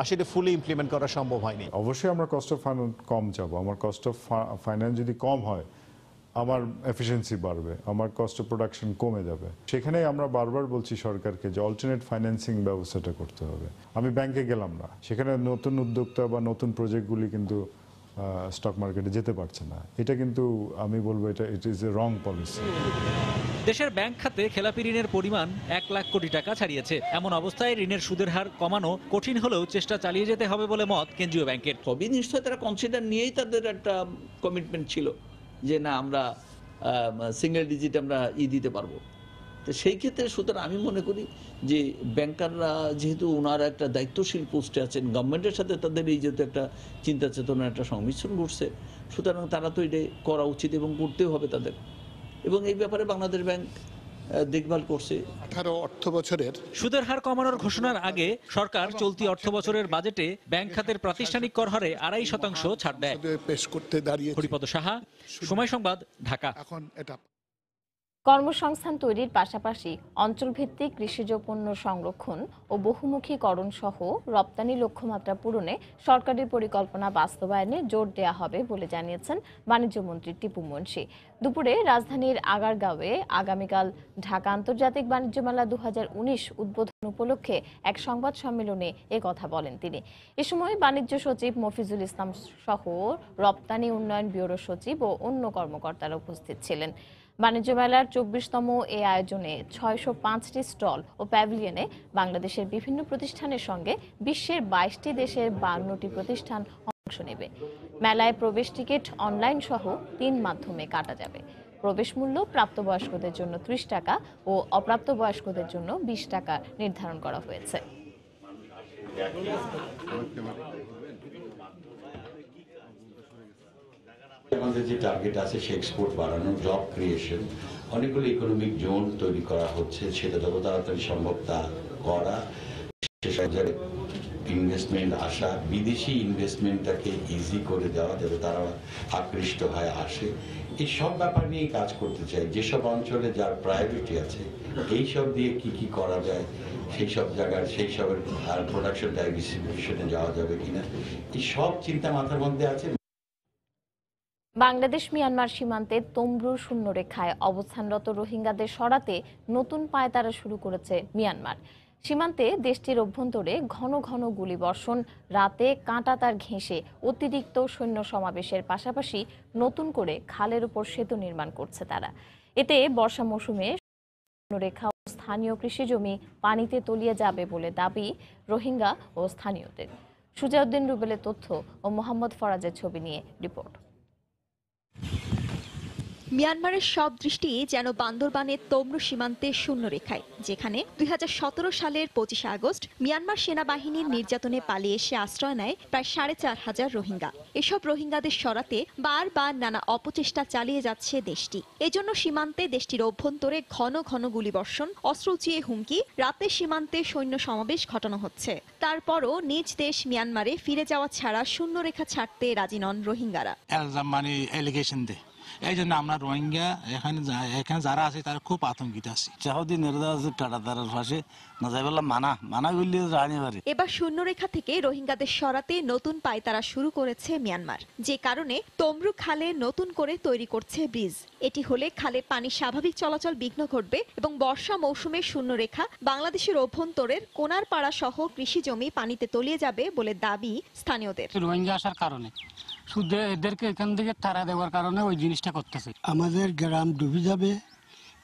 আসলে ফুলি ইমপ্লিমেন্ট করা সম্ভব হয়নি। অবশ্যই আমরা কস্ট অফ ফাইন্যান্স কম চাবো। আমার কস্ট অফ ফাইন্যান্স যদি কম হয়, আমার এফিসিয়েন্সি বাড়বে, আমার কস্ট অফ প্রোডাকশন কমে যাবে। সেখানেই আমরা বারবার বলছি সরকারকে যে অল্টারনেট ফাইন্যান্সিং ব্যবস্থাটা করতে হবে। আমি ব্যাংকে গেলাম না, সেখানে নতুন উদ্যোক্তা বা নতুন প্রজেক্টগুলি কিন্তু স্টক মার্কেটে যেতে পারছে না। এটা কিন্তু আমি বলবো it is a wrong policy. দেশের ব্যাংক খাতে খেলাপি ঋণের পরিমাণ 1 লাখ কোটি টাকা ছাড়িয়েছে। এমন অবস্থায় ঋণের সুদের হার কমানো কঠিন হলেও চেষ্টা চালিয়ে যেতে হবে বলে মত কেন্দ্রীয় ব্যাংকের। সবই নিশ্চয় তারা কনসিডার নিয়েই তাদের একটা কমিটমেন্ট ছিল যে না, আমরা সিঙ্গেল ডিজিট আমরা দিতে পারবো। তো সেই ক্ষেত্রে সুতরাং আমি মনে করি যে ব্যাংকাররা যেহেতু ওনারা একটা দায়িত্বশীল পোস্টে আছেন, গভর্নমেন্টের সাথে তাদের এই যেহেতু একটা চিন্তা চেতনার একটা সংমিশ্রণ ঘটছে, সুতরাং তারা তো এটা করা উচিত এবং করতেও হবে তাদের। এবং এই ব্যাপারে বাংলাদেশ ব্যাংক দেখভাল করছে। 18 অর্থ বছরের সুদের হার কমানোর ঘোষণার আগে সরকার চলতি অর্থ বছরের বাজেটে ব্যাংক খাতের প্রাতিষ্ঠানিক কর হারে 2.5% ছাড় দেয়। হরিপদ সাহা, সময় সংবাদ, ঢাকা। কর্মসংস্থান তৈরির পাশাপাশি অঞ্চলভিত্তিক কৃষিজ পণ্য সংরক্ষণ ও বহুমুখীকরণ সহ রপ্তানি লক্ষ্যমাত্রা পূরণে সরকারের পরিকল্পনা বাস্তবায়নে জোর দেওয়া হবে বলে জানিয়েছেন বাণিজ্যমন্ত্রী টিপু মুন্সি। দুপুরে রাজধানীর আগারগাঁওয়ে আগামীকাল ঢাকা আন্তর্জাতিক বাণিজ্য মেলা 2019 উদ্বোধন উপলক্ষে এক সংবাদ সম্মেলনে কথা বলেন তিনি। এ সময় বাণিজ্য সচিব মফিজুল ইসলাম সহ রপ্তানি উন্নয়ন ব্যুরো সচিব ও অন্য কর্মকর্তারা উপস্থিত ছিলেন। বাণিজ্য মেলার 24তম এই আয়োজনে 605টি স্টল ও প্যাভিলিয়নে বাংলাদেশের বিভিন্ন প্রতিষ্ঠানের সঙ্গে বিশ্বের 22টি দেশের 52টি প্রতিষ্ঠান অংশ নেবে। মেলায় প্রবেশ টিকিট অনলাইন সহ 3 মাধ্যমে কাটা যাবে। প্রবেশ মূল্য প্রাপ্তবয়স্কদের জন্য 30 টাকা ও অপ্রাপ্তবয়স্কদের জন্য 20 টাকা নির্ধারণ করা হয়েছে। আমাদের যে টার্গেট আছে সে এক্সপোর্ট বাড়ানো, জব ক্রিয়েশন, অনেকগুলো ইকোনমিক জোন তৈরি করা হচ্ছে, সেটা যত তাড়াতাড়ি সম্ভব তা করা, ইনভেস্টমেন্ট আসা, বিদেশি ইনভেস্টমেন্টটাকে ইজি করে দেওয়া যাতে তারা আকৃষ্ট হয় আসে, এই সব ব্যাপার নিয়ে কাজ করতে চাই। যেসব অঞ্চলে যার প্রায়োরিটি আছে এই সব দিয়ে কি করা যায়, সেই সব জায়গার সেই সবের আর প্রোডাকশন ডাইভার্সিফিকেশনে যাওয়া যাবে কিনা, এই সব চিন্তা মাথার মধ্যে আছে। বাংলাদেশ মিয়ানমার সীমান্তে তম্বুর শূন্যরেখায় অবস্থানরত রোহিঙ্গাদের সরাতে নতুন পায়তারা শুরু করেছে মিয়ানমার। সীমান্তে দেশটির অভ্যন্তরে ঘন ঘন গুলিবর্ষণ, রাতে কাঁটাতার ঘেঁষে অতিরিক্ত সৈন্য সমাবেশের পাশাপাশি নতুন করে খালের উপর সেতু নির্মাণ করছে তারা। এতে বর্ষা মৌসুমে শূন্যরেখা ও স্থানীয় কৃষিজমি পানিতে তলিয়ে যাবে বলে দাবি রোহিঙ্গা ও স্থানীয়দের। সুজাউদ্দিন রুবেলের তথ্য ও মোহাম্মদ ফরাজের ছবি নিয়ে রিপোর্ট। মিয়ানমারের সব দৃষ্টি যেন বান্দরবানের তমরু সীমান্তে শূন্য রেখায়, যেখানে 2017 সালের 25 আগস্ট মিয়ানমার সেনাবাহিনীর নির্যাতনে পালিয়ে এসে আশ্রয় নেয় প্রায় 4,500 রোহিঙ্গা। এসব রোহিঙ্গাদের সরাতে বারবার নানা অপচেষ্টা চালিয়ে যাচ্ছে দেশটি। এজন্য সীমান্তে দেশটির অভ্যন্তরে ঘন ঘন গুলিবর্ষণ, অস্ত্র উঁচিয়ে হুমকি, রাতে সীমান্তে সৈন্য সমাবেশ ঘটানো হচ্ছে। তারপরও নিজ দেশ মিয়ানমারে ফিরে যাওয়া ছাড়া শূন্য রেখা ছাড়তে রাজি নন রোহিঙ্গারা। এই জন্য আমরা রোহিঙ্গা এখানে যারা আছে তারা খুব আতঙ্কিত আছে। এবার শূন্যরেখা থেকে রোহিঙ্গাদের সরাতে নতুন পায়তারা শুরু করেছে মিয়ানমার, যে কারণে তমরু খালে নতুন করে তৈরি করছে ব্রিজ। এটি হলে খালে পানি স্বাভাবিক চলাচল বিঘ্ন ঘটবে এবং বর্ষা মৌসুমে শূন্যরেখা বাংলাদেশের অভ্যন্তরের কোনারপাড়া সহ কৃষি জমি পানিতে তলিয়ে যাবে বলে দাবি স্থানীয়দের। রোহিঙ্গা আসার কারণে শুধু এদেরকে এখান থেকে তাড়া দেওয়ার কারণে ওই জিনিসটা করতেছে। আমাদের গ্রাম ডুবে যাবে,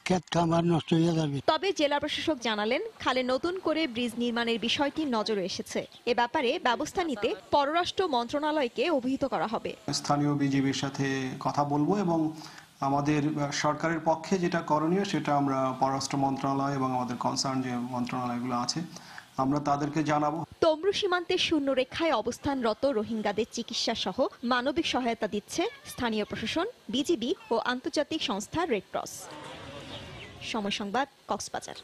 ক্ষেত খামার নষ্ট হয়ে যাবে। তবে জেলা প্রশাসক জানালেন, খালে নতুন করে ব্রিজ নির্মাণের বিষয়টি নজরে এসেছে। এ ব্যাপারে ব্যবস্থা নিতে পররাষ্ট্র মন্ত্রণালয়কে অভিহিত করা হবে। স্থানীয় বিজিবির সাথে কথা বলবো এবং আমাদের সরকারের পক্ষে যেটা করণীয় সেটা আমরা পররাষ্ট্র মন্ত্রণালয় এবং আমাদের কনসার্ন যে মন্ত্রণালয়গুলো আছে আমরা তাদেরকে জানাবো। তমরু সীমান্তে শূন্য রেখায় অবস্থানরত রোহিঙ্গাদের চিকিৎসা সহ মানবিক সহায়তা দিচ্ছে স্থানীয় প্রশাসন, বিজিবি ও আন্তর্জাতিক সংস্থা রেড ক্রস। সময় সংবাদ, কক্সবাজার।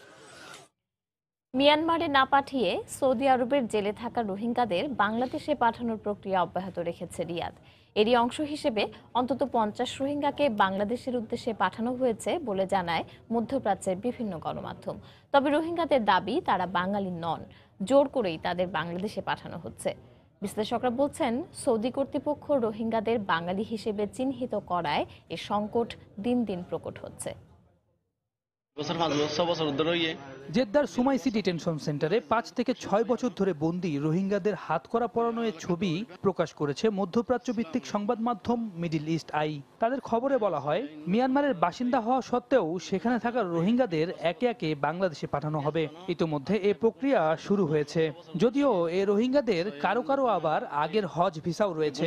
মিয়ানমারে না পাঠিয়ে সৌদি আরবের জেলে থাকা রোহিঙ্গাদের বাংলাদেশে পাঠানোর প্রক্রিয়া অব্যাহত রেখেছে রিয়াদ। এরই অংশ হিসেবে অন্তত 50 রোহিঙ্গাকে বাংলাদেশের উদ্দেশ্যে পাঠানো হয়েছে বলে জানায় মধ্যপ্রাচ্যের বিভিন্ন গণমাধ্যম। তবে রোহিঙ্গাদের দাবি তারা বাঙালি নন, জোর করেই তাদের বাংলাদেশে পাঠানো হচ্ছে। বিশ্লেষকরা বলছেন, সৌদি কর্তৃপক্ষ রোহিঙ্গাদের বাঙালি হিসেবে চিহ্নিত করায় এ সংকট দিন দিন প্রকট হচ্ছে। জেদ্দার সুমাইসি ডিটেনশন সেন্টারে 5 থেকে 6 বছর ধরে বন্দী রোহিঙ্গাদের হাতকড়া পরানো এর ছবি প্রকাশ করেছে মধ্যপ্রাচ্য ভিত্তিক সংবাদ মাধ্যম মিডল ইস্ট আই। তাদের খবরে বলা হয়, মিয়ানমারের বাসিন্দা হওয়া সত্ত্বেও সেখানে থাকা রোহিঙ্গাদের একে একে বাংলাদেশে পাঠানো হবে। ইতোমধ্যে এই প্রক্রিয়া শুরু হয়েছে, যদিও এই রোহিঙ্গাদের কারো কারো আবার আগের হজ ভিসাও রয়েছে।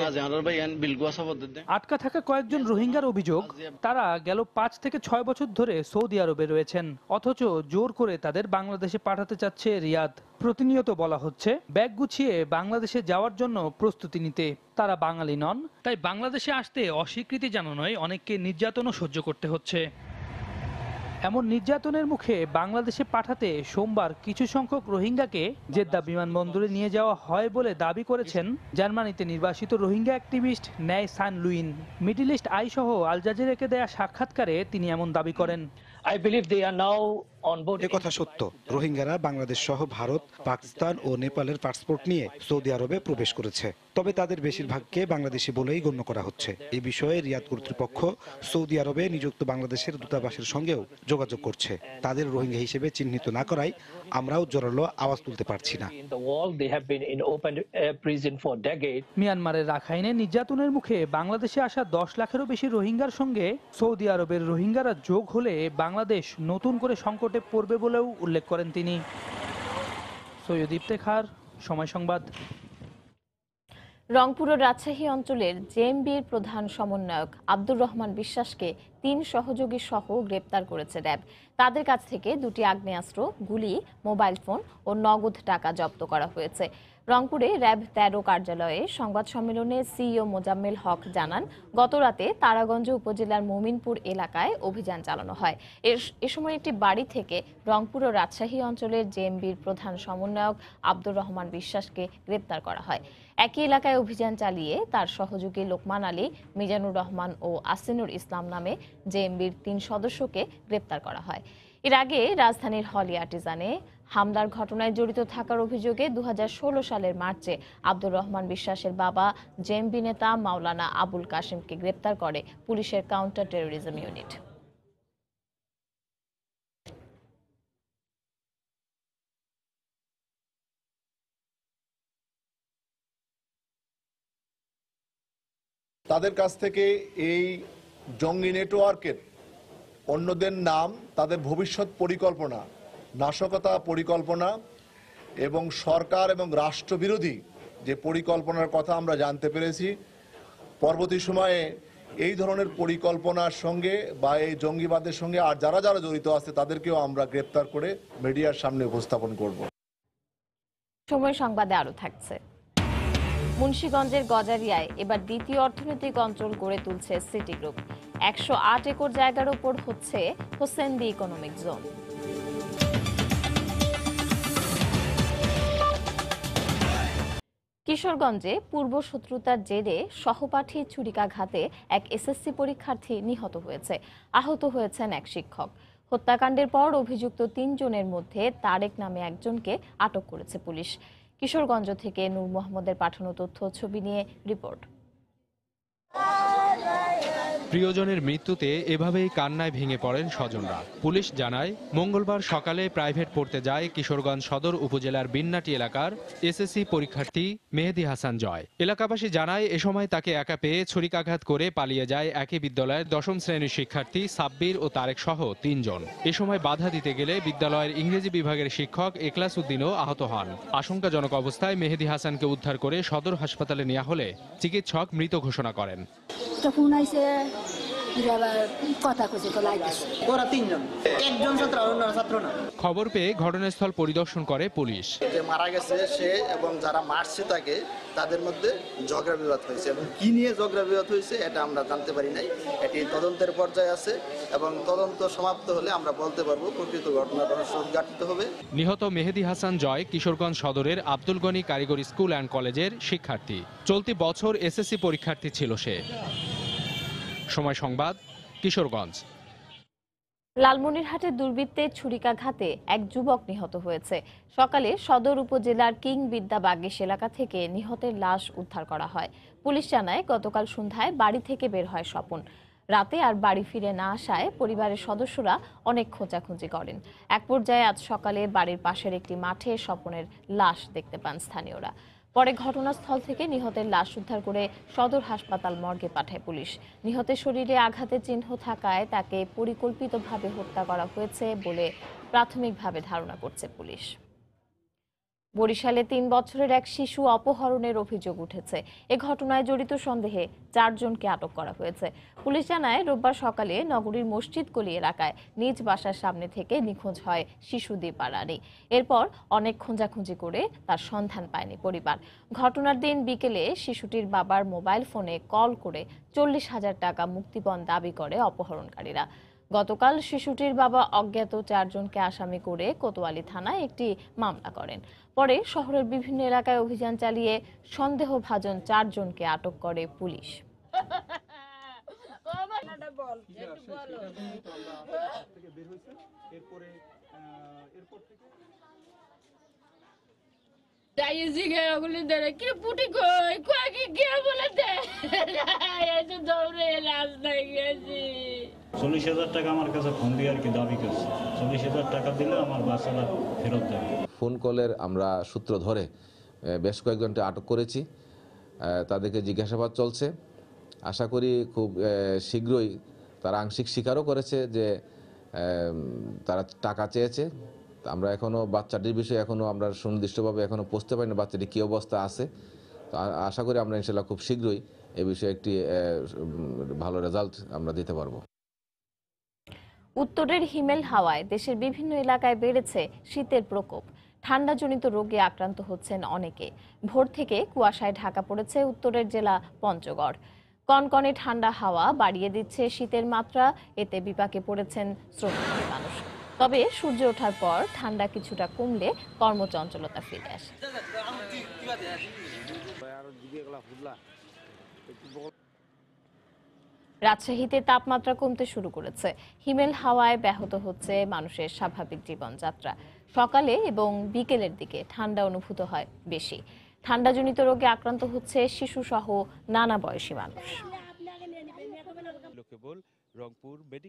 আটকা থাকা কয়েকজন রোহিঙ্গার অভিযোগ, তারা গেল 5 থেকে 6 বছর ধরে সৌদি আরবে রয়েছেন, অথচ জোর করে তাদের বাংলাদেশে পাঠাতে চাচ্ছে রিয়াদ। প্রতিনিয়ত বলা হচ্ছে ব্যাগ গুছিয়ে বাংলাদেশে যাওয়ার জন্য প্রস্তুতি নিতে। তারা বাঙালি নন, তাই বাংলাদেশে আসতে অস্বীকৃতি জানানোয় অনেককে নির্যাতনও সহ্য করতে হচ্ছে। এমন নির্যাতনের মুখে বাংলাদেশে পাঠাতে সোমবার কিছু সংখ্যক রোহিঙ্গাকে জেদ্দা বিমানবন্দরে নিয়ে যাওয়া হয় বলে দাবি করেছেন জার্মানিতে নির্বাসিত রোহিঙ্গা অ্যাক্টিভিস্ট ন্যায় সান লুইন। মিডল ইস্ট আই সহ আল জাজিরাকে দেয়া সাক্ষাৎকারে তিনি এমন দাবি করেন। একথা সত্য, রোহিঙ্গারা বাংলাদেশ সহ ভারত, পাকিস্তান ও নেপালের পাসপোর্ট নিয়ে সৌদি আরবে প্রবেশ করেছে। তবে তাদের বেশিরভাগকে বাংলাদেশি বলেই গণ্য করা হচ্ছে। এই বিষয়ে রিয়াদ কর্তৃপক্ষ সৌদি আরবে নিযুক্ত বাংলাদেশের দূতাবাসের সঙ্গেও যোগাযোগ করছে। তাদের রোহিঙ্গা হিসেবে চিহ্নিত না করায় আমরাও জোরালো আওয়াজ তুলতে পারছি না। মিয়ানমারের রাখাইনে নির্যাতনের মুখে বাংলাদেশে আসা 10 লাখেরও বেশি রোহিঙ্গার সঙ্গে সৌদি আরবের রোহিঙ্গারা যোগ হলে বাংলাদেশ নতুন করে সংকটে পড়বে বলেও উল্লেখ করেন তিনি। সৈয়দ ইফতেখার, সময় সংবাদ। রংপুর ও রাজশাহী অঞ্চলের জেএমবির প্রধান সমন্বয়ক আব্দুর রহমান বিশ্বাসকে 3 সহযোগী সহ গ্রেপ্তার করেছে র্যাব। তাদের কাছ থেকে 2টি আগ্নেয়াস্ত্র, গুলি, মোবাইল ফোন ও নগদ টাকা জব্দ করা হয়েছে। রংপুরে র্যাব 13 কার্যালয়ে সংবাদ সম্মেলনে সিইও মোজাম্মেল হক জানান, গতরাতে তারাগঞ্জ উপজেলার মোমিনপুর এলাকায় অভিযান চালানো হয়। এ সময় একটি বাড়ি থেকে রংপুর ও রাজশাহী অঞ্চলের জেএমবির প্রধান সমন্বয়ক আব্দুর রহমান বিশ্বাসকে গ্রেপ্তার করা হয়। একই এলাকায় অভিযান চালিয়ে তার সহযোগী লোকমান আলী, মিজানুর রহমান ও আসিনুর ইসলাম নামে জেএমবির 3 সদস্যকে গ্রেপ্তার করা হয়। এর আগে রাজধানীর হলি আর্টিজানে হামলার ঘটনায় জড়িত থাকার অভিযোগে 2016 সালের মার্চে আব্দুর রহমান বিশ্বাসের বাবা জেএমবি নেতা মাওলানা আবুল কাশেমকে গ্রেপ্তার করে পুলিশের কাউন্টার টেরোরিজম ইউনিট। তাদের কাছ থেকে এই জঙ্গি নেটওয়ার্কের অন্যদের নাম, তাদের ভবিষ্যৎ পরিকল্পনা, নাশকতা পরিকল্পনা এবং সরকার এবং রাষ্ট্রবিরোধী যে পরিকল্পনার কথা আমরা জানতে পেরেছি। পরবর্তী সময়ে এই ধরনের পরিকল্পনার সঙ্গে বা এই জঙ্গিবাদের সঙ্গে আর যারা যারা জড়িত আছে তাদেরকেও আমরা গ্রেপ্তার করে মিডিয়ার সামনে উপস্থাপন করব। সময় সংবাদে আরো থাকছে। মুন্সিগঞ্জের গজারিয়ায় এবার দ্বিতীয় অর্থনৈতিক অঞ্চল গড়ে তুলছে সিটি গ্রুপ। 108 একর জায়গার উপর হচ্ছে হোসেন্দি ইকোনমিক জোন। কিশোরগঞ্জে পূর্ব শত্রুতার জেরে সহপাঠী ছুরিকাঘাতে এক এসএসসি পরীক্ষার্থী নিহত হয়েছে। আহত হয়েছেন এক শিক্ষক। হত্যাকাণ্ডের পর অভিযুক্ত 3 জনের মধ্যে তারেক নামে একজনকে আটক করেছে পুলিশ। কিশোরগঞ্জ থেকে নূর মোহাম্মদের পাঠানো তথ্য ছবি নিয়ে রিপোর্ট। প্রিয়জনের মৃত্যুতে এভাবেই কান্নায় ভেঙে পড়েন স্বজনরা। পুলিশ জানায়, মঙ্গলবার সকালে প্রাইভেট পড়তে যায় কিশোরগঞ্জ সদর উপজেলার বিন্নাটি এলাকার এসএসসি পরীক্ষার্থী মেহেদী হাসান জয়। এলাকাবাসী জানায়, এ সময় তাকে একা পেয়ে ছুরিকাঘাত করে পালিয়ে যায় একই বিদ্যালয়ের 10ম শ্রেণীর শিক্ষার্থী সাব্বির ও তারেক সহ 3 জন। এ সময় বাধা দিতে গেলে বিদ্যালয়ের ইংরেজি বিভাগের শিক্ষক এখলাস উদ্দিনও আহত হন। আশঙ্কাজনক অবস্থায় মেহেদী হাসানকে উদ্ধার করে সদর হাসপাতালে নেওয়া হলে চিকিৎসক মৃত ঘোষণা করেন। খবর পেয়ে ঘটনাস্থল পরিদর্শন করে পুলিশ। যে মারা গেছে সে এবং যারা মারছে তাকে, তাদের মধ্যে ঝগড়া বিবাদ হয়েছে এবং কি নিয়ে ঝগড়া বিবাদ হয়েছে এটা আমরা জানতে পারি নাই। এটি তদন্তের পর্যায়ে আছে এবং তদন্ত সমাপ্ত হলে আমরা বলতে পারবো প্রকৃত ঘটনার রহস্য উদ্ঘাটিত হবে। নিহত মেহেদী হাসান জয় কিশোরগঞ্জ সদরের আব্দুল গনি কারিগরি স্কুল অ্যান্ড কলেজের শিক্ষার্থী। চলতি বছর এসএসসি পরীক্ষার্থী ছিল সে। সময় সংবাদ, কিশোরগঞ্জ। লালমনিরহাটের দুর্বৃত্তের ছুরিকাঘাতে এক যুবক নিহত হয়েছে। সকালে সদর উপজেলার কিং বিদ্যা বাগিশ এলাকা থেকে নিহতের লাশ উদ্ধার করা হয়। পুলিশ জানায়, গতকাল সন্ধ্যায় বাড়ি থেকে বের হয় স্বপন। রাতে আর বাড়ি ফিরে না আসায় পরিবারের সদস্যরা অনেক খোঁজাখুঁজি করেন। এক পর্যায়ে আজ সকালে বাড়ির পাশের একটি মাঠে স্বপনের লাশ দেখতে পান স্থানীয়রা। পরে ঘটনাস্থল থেকে নিহতের লাশ উদ্ধার করে সদর হাসপাতাল মর্গে পাঠায় পুলিশ। নিহতের শরীরে আঘাতের চিহ্ন থাকায় তাকে পরিকল্পিতভাবে হত্যা করা হয়েছে বলে প্রাথমিকভাবে ধারণা করছে পুলিশ। বরিশালে 3 বছরের এক শিশু অপহরণের অভিযোগ উঠেছে। এ ঘটনায় জড়িত সন্দেহে 4 জনকে আটক করা হয়েছে। পুলিশ জানায়, রোববার সকালে নগরীর মসজিদ গলি এলাকায় নিজ বাসার সামনে থেকে নিখোঁজ হয় শিশু দীপা রানী। এরপর অনেক খোঁজাখুঁজি করে তার সন্ধান পায়নি পরিবার। ঘটনার দিন বিকেলে শিশুটির বাবার মোবাইল ফোনে কল করে 40,000 টাকা মুক্তিপণ দাবি করে অপহরণকারীরা। গতকাল শিশুটির বাবা অজ্ঞাত 4 জনকে আসামি করে কোতোয়ালি থানায় একটি মামলা করেন। পরে শহরের বিভিন্ন এলাকায় অভিযান চালিয়ে সন্দেহভাজন 4 জনকে আটক করে পুলিশ। $40,000 টাকা আমার কাছে ফোন দিয়ে আর কি দাবি করছে। 40,000 টাকা দিলে আমার বাচ্চারা ফেরত দেবে। ফোন কলের আমরা সূত্র ধরে বেশ কয়েকজনকে আটক করেছি। তাদেরকে জিজ্ঞাসাবাদ চলছে। আশা করি খুব শীঘ্রই তারা আংশিক স্বীকারও করেছে যে তারা টাকা চেয়েছে। আমরা এখনো বাচ্চাটির বিষয়ে আমরা সুনির্দিষ্টভাবে এখনো বুঝতে পারি না বাচ্চাটি কী অবস্থা আছে। তো আশা করি আমরা ইনশাল্লাহ খুব শীঘ্রই এ বিষয়ে একটি ভালো রেজাল্ট আমরা দিতে পারবো। উত্তরের হিমেল হাওয়ায় দেশের বিভিন্ন এলাকায় বেড়েছে শীতের প্রকোপ। ঠান্ডাজনিত রোগে আক্রান্ত হচ্ছেন অনেকে। ভোর থেকে কুয়াশায় ঢাকা পড়েছে উত্তরের জেলা পঞ্চগড়। কনকনে ঠান্ডা হাওয়া বাড়িয়ে দিচ্ছে শীতের মাত্রা। এতে বিপাকে পড়েছেন শ্রমিক মানুষ। তবে সূর্য ওঠার পর ঠান্ডা কিছুটা কমলে কর্মচঞ্চলতা ফিরে আসে। রাজশাহীতে তাপমাত্রা কমতে শুরু করেছে। হিমেল হাওয়ায় ব্যাহত হচ্ছে মানুষের স্বাভাবিক জীবনযাত্রা। সকালে এবং বিকেলের দিকে ঠান্ডা অনুভূত হয় বেশি। ঠান্ডাজনিত রোগে আক্রান্ত হচ্ছে শিশু সহ নানা বয়সী মানুষ।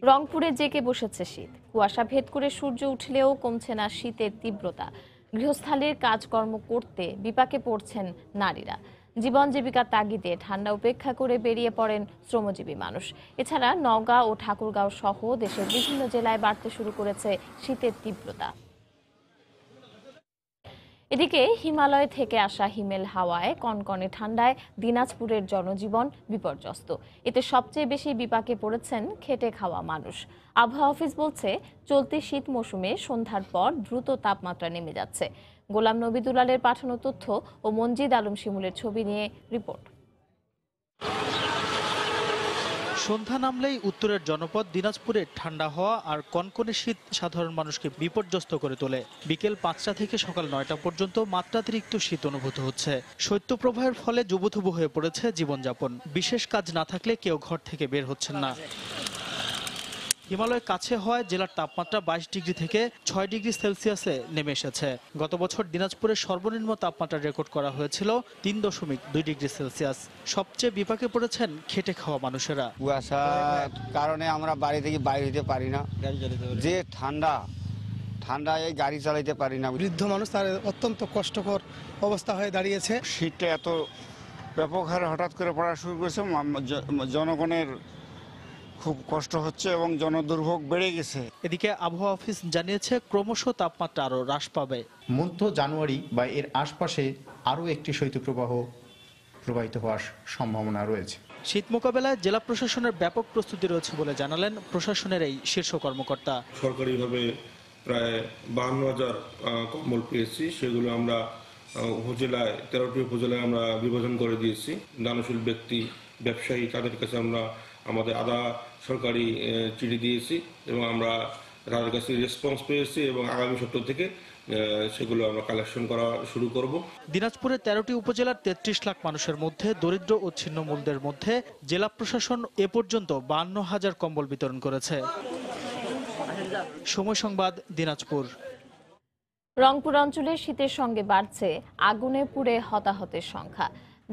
রংপুরে জেঁকে বসেছে শীত। কুয়াশা ভেদ করে সূর্য উঠলেও কমছে না শীতের তীব্রতা। গৃহস্থালির কাজকর্ম করতে বিপাকে পড়ছেন নারীরা। জীবন জীবিকার তাগিদে ঠান্ডা উপেক্ষা করে বেরিয়ে পড়েন শ্রমজীবী মানুষ। এছাড়া নওগাঁ ও ঠাকুরগাঁও সহ দেশের বিভিন্ন জেলায় বাড়তে শুরু করেছে শীতের তীব্রতা। এদিকে হিমালয় থেকে আসা হিমেল হাওয়ায় কনকনে ঠান্ডায় দিনাজপুরের জনজীবন বিপর্যস্ত। এতে সবচেয়ে বেশি বিপাকে পড়েছেন খেটে খাওয়া মানুষ। আবহাওয়া অফিস বলছে, চলতি শীত মৌসুমে সন্ধ্যার পর দ্রুত তাপমাত্রা নেমে যাচ্ছে। গোলাম নবী দুলালের পাঠানো তথ্য ও মনজিদ আলম শিমুলের ছবি নিয়ে রিপোর্ট। সন্ধ্যা নামলেই উত্তরের জনপদ দিনাজপুরে ঠান্ডা হওয়া আর কনকনে শীত সাধারণ মানুষকে বিপর্যস্ত করে তোলে। বিকেল 5টা থেকে সকাল 9টা পর্যন্ত মাত্রাতিরিক্ত শীত অনুভূত হচ্ছে। শৈত্যপ্রবাহের ফলে জুবুথুবু হয়ে পড়েছে জীবনযাপন। বিশেষ কাজ না থাকলে কেউ ঘর থেকে বের হচ্ছেন না। হিমালয়ের কাছে হওয়ায় জেলার তাপমাত্রা 22 ডিগ্রি থেকে 6 ডিগ্রি সেলসিয়াসে নেমে এসেছে। গত বছর দিনাজপুরের সর্বনিম্ন তাপমাত্রা রেকর্ড করা হয়েছিল 3.2 ডিগ্রি সেলসিয়াস। সবচেয়ে বিপাকে পড়েছেন খেটে খাওয়া মানুষেরা। কুয়াশার কারণে আমরা বাড়ি থেকে বাইরে হতে পারি না, যে ঠান্ডায় গাড়ি চালাইতে পারি না। বৃদ্ধ মানুষ, তার অত্যন্ত কষ্টকর অবস্থা হয়ে দাঁড়িয়েছে। শীতটা এত ব্যাপক হারে হঠাৎ করে পড়া শুরু করেছে, জনগণের খুব কষ্ট হচ্ছে এবং জনদুর্ভোগ বেড়ে গেছে। এদিকে আবহাওয়া অফিস জানিয়েছে, ক্রমশ তাপমাত্রা আরো হ্রাস পাবে। মধ্য জানুয়ারি বা এর আশপাশে আরও একটি শৈত্যপ্রবাহ প্রবাহিত হওয়ার সম্ভাবনা রয়েছে। শীত মোকাবেলায় জেলা প্রশাসনের ব্যাপক প্রস্তুতি রয়েছে বলে জানালেন প্রশাসনের এই শীর্ষ কর্মকর্তা। সরকারিভাবে প্রায় 52,000 কম্বল পেয়েছি, সেগুলো আমরা উপজেলায় 13টি উপজেলায় আমরা বিভাজন করে দিয়েছি। দানশীল ব্যক্তি, ব্যবসায়ী, তাদের কাছে আমরা আমাদের আধা সরকারি চিঠি দিয়েছি এবং আমরা তাদের কাছে রেসপন্স পেয়েছি এবং আগামী সপ্তাহ থেকে সেগুলো আমরা কালেকশন করা শুরু করব। দিনাজপুরের 13টি উপজেলার 33 লাখ মানুষের মধ্যে দরিদ্র ও ছিন্নমূলদের মধ্যে জেলা প্রশাসন এ পর্যন্ত 52,000 কম্বল বিতরণ করেছে। সময় সংবাদ, দিনাজপুর। রংপুর অঞ্চলে শীতের সঙ্গে বাড়ছে আগুনে পুড়ে হতাহতের সংখ্যা।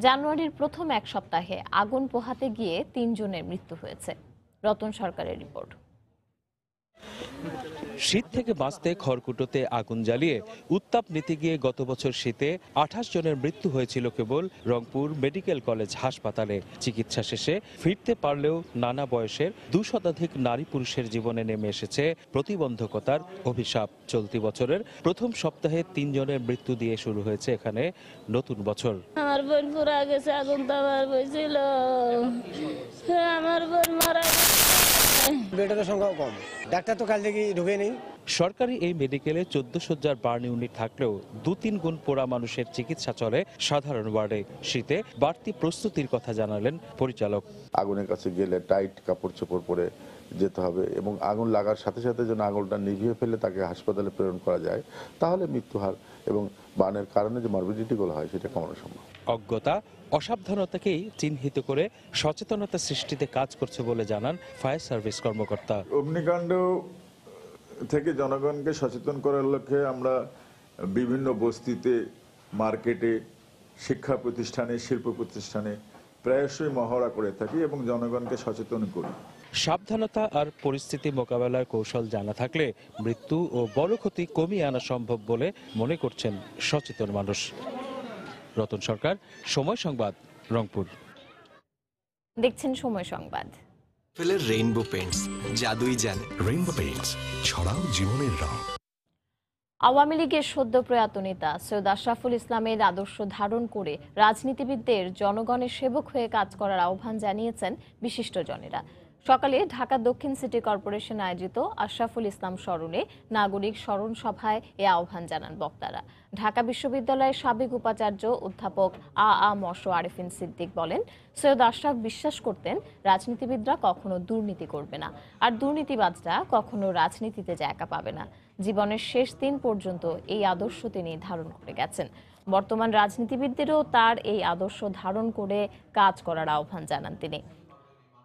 জানুয়ারির প্রথম এক সপ্তাহে আগুন পোহাতে গিয়ে 3 জনের মৃত্যু হয়েছে। রতন সরকারের রিপোর্ট। শীত থেকে বাঁচতে খড়কুটোতে আগুন জ্বালিয়ে উত্তাপ নিতে গিয়ে গত বছর শীতে 28 জনের মৃত্যু হয়েছিল কেবল রংপুর মেডিকেল কলেজ হাসপাতালে। চিকিৎসা শেষে ফিরতে পারলেও নানা বয়সের 2 শতাধিক নারী পুরুষের জীবনে নেমে এসেছে প্রতিবন্ধকতার অভিশাপ। চলতি বছরের প্রথম সপ্তাহে 3 জনের মৃত্যু দিয়ে শুরু হয়েছে এখানে নতুন বছর। আমার বোন পুরা গেছে, আগুন তো আমার হয়েছিল, আমার বোন মারা গেছে। বেডের সংখ্যাও কম, ডাক্তার তো কাল থেকে ঢুকে নেই। সরকারি এই মেডিকেলে 14 শয্যার বার্ন ইউনিট থাকলেও 2-3 গুণ পোড়া মানুষের চিকিৎসা চলে সাধারণ ওয়ার্ডে। শীতে বাড়তি প্রস্তুতির কথা জানালেন পরিচালক। আগুনের কাছে গেলে টাইট কাপড় চোপড় পরে যেতে হবে এবং আগুন লাগার সাথে সাথে যেন আগুনটা নিভিয়ে ফেলে তাকে হাসপাতালে প্রেরণ করা যায়, তাহলে মৃত্যু হার এবং বার্নের কারণে যে মরবিডিটিগুলো হয় সেটা কমানো সম্ভব। অজ্ঞতা, অসাবধানতাকেই চিহ্নিত করে সচেতনতা সৃষ্টিতে কাজ করছে বলে জানান ফায়ার সার্ভিস কর্মকর্তা। অগ্নিকাণ্ড থেকে জনগণকে সচেতন করার লক্ষ্যে আমরা বিভিন্ন বস্তিতে, মার্কেটে, শিক্ষা প্রতিষ্ঠানে, শিল্প প্রতিষ্ঠানে প্রায়শই মহড়া করে থাকি এবং জনগণকে সচেতন করি। সাবধানতা আর পরিস্থিতি মোকাবেলার কৌশল জানা থাকলে মৃত্যু ও বড় ক্ষতি কমিয়ে আনা সম্ভব বলে মনে করছেন সচেতন মানুষ। রতন সরকার, সময় সংবাদ, রংপুর। দেখছেন সময় সংবাদ। ফেলের রেইনবো পেইন্টস, জাদুই জানে। রেইনবো পেইন্টস, ছড়াও জীবনের রং। আওয়ামী লীগের সদ্য প্রয়াত নেতা সৈয়দ আশরাফুল ইসলামের আদর্শ ধারণ করে রাজনীতিবিদদের জনগণের সেবক হয়ে কাজ করার আহ্বান জানিয়েছেন বিশিষ্টজনেরা। সকালে ঢাকা দক্ষিণ সিটি কর্পোরেশন আয়োজিত আশরাফুল ইসলাম স্মরণে নাগরিক স্মরণ সভায় এ আহ্বান জানান বক্তারা। ঢাকা বিশ্ববিদ্যালয়ের সাবেক উপাচার্য অধ্যাপক আ.ম.স. আরেফিন সিদ্দিক বলেন, সৈয়দ আশরাফ বিশ্বাস করতেন রাজনীতিবিদরা কখনো দুর্নীতি করবে না, আর দুর্নীতিবাজরা কখনো রাজনীতিতে জায়গা পাবে না। জীবনের শেষ দিন পর্যন্ত এই আদর্শ তিনি ধারণ করে গেছেন। বর্তমান রাজনীতিবিদদেরও তার এই আদর্শ ধারণ করে কাজ করার আহ্বান জানান তিনি।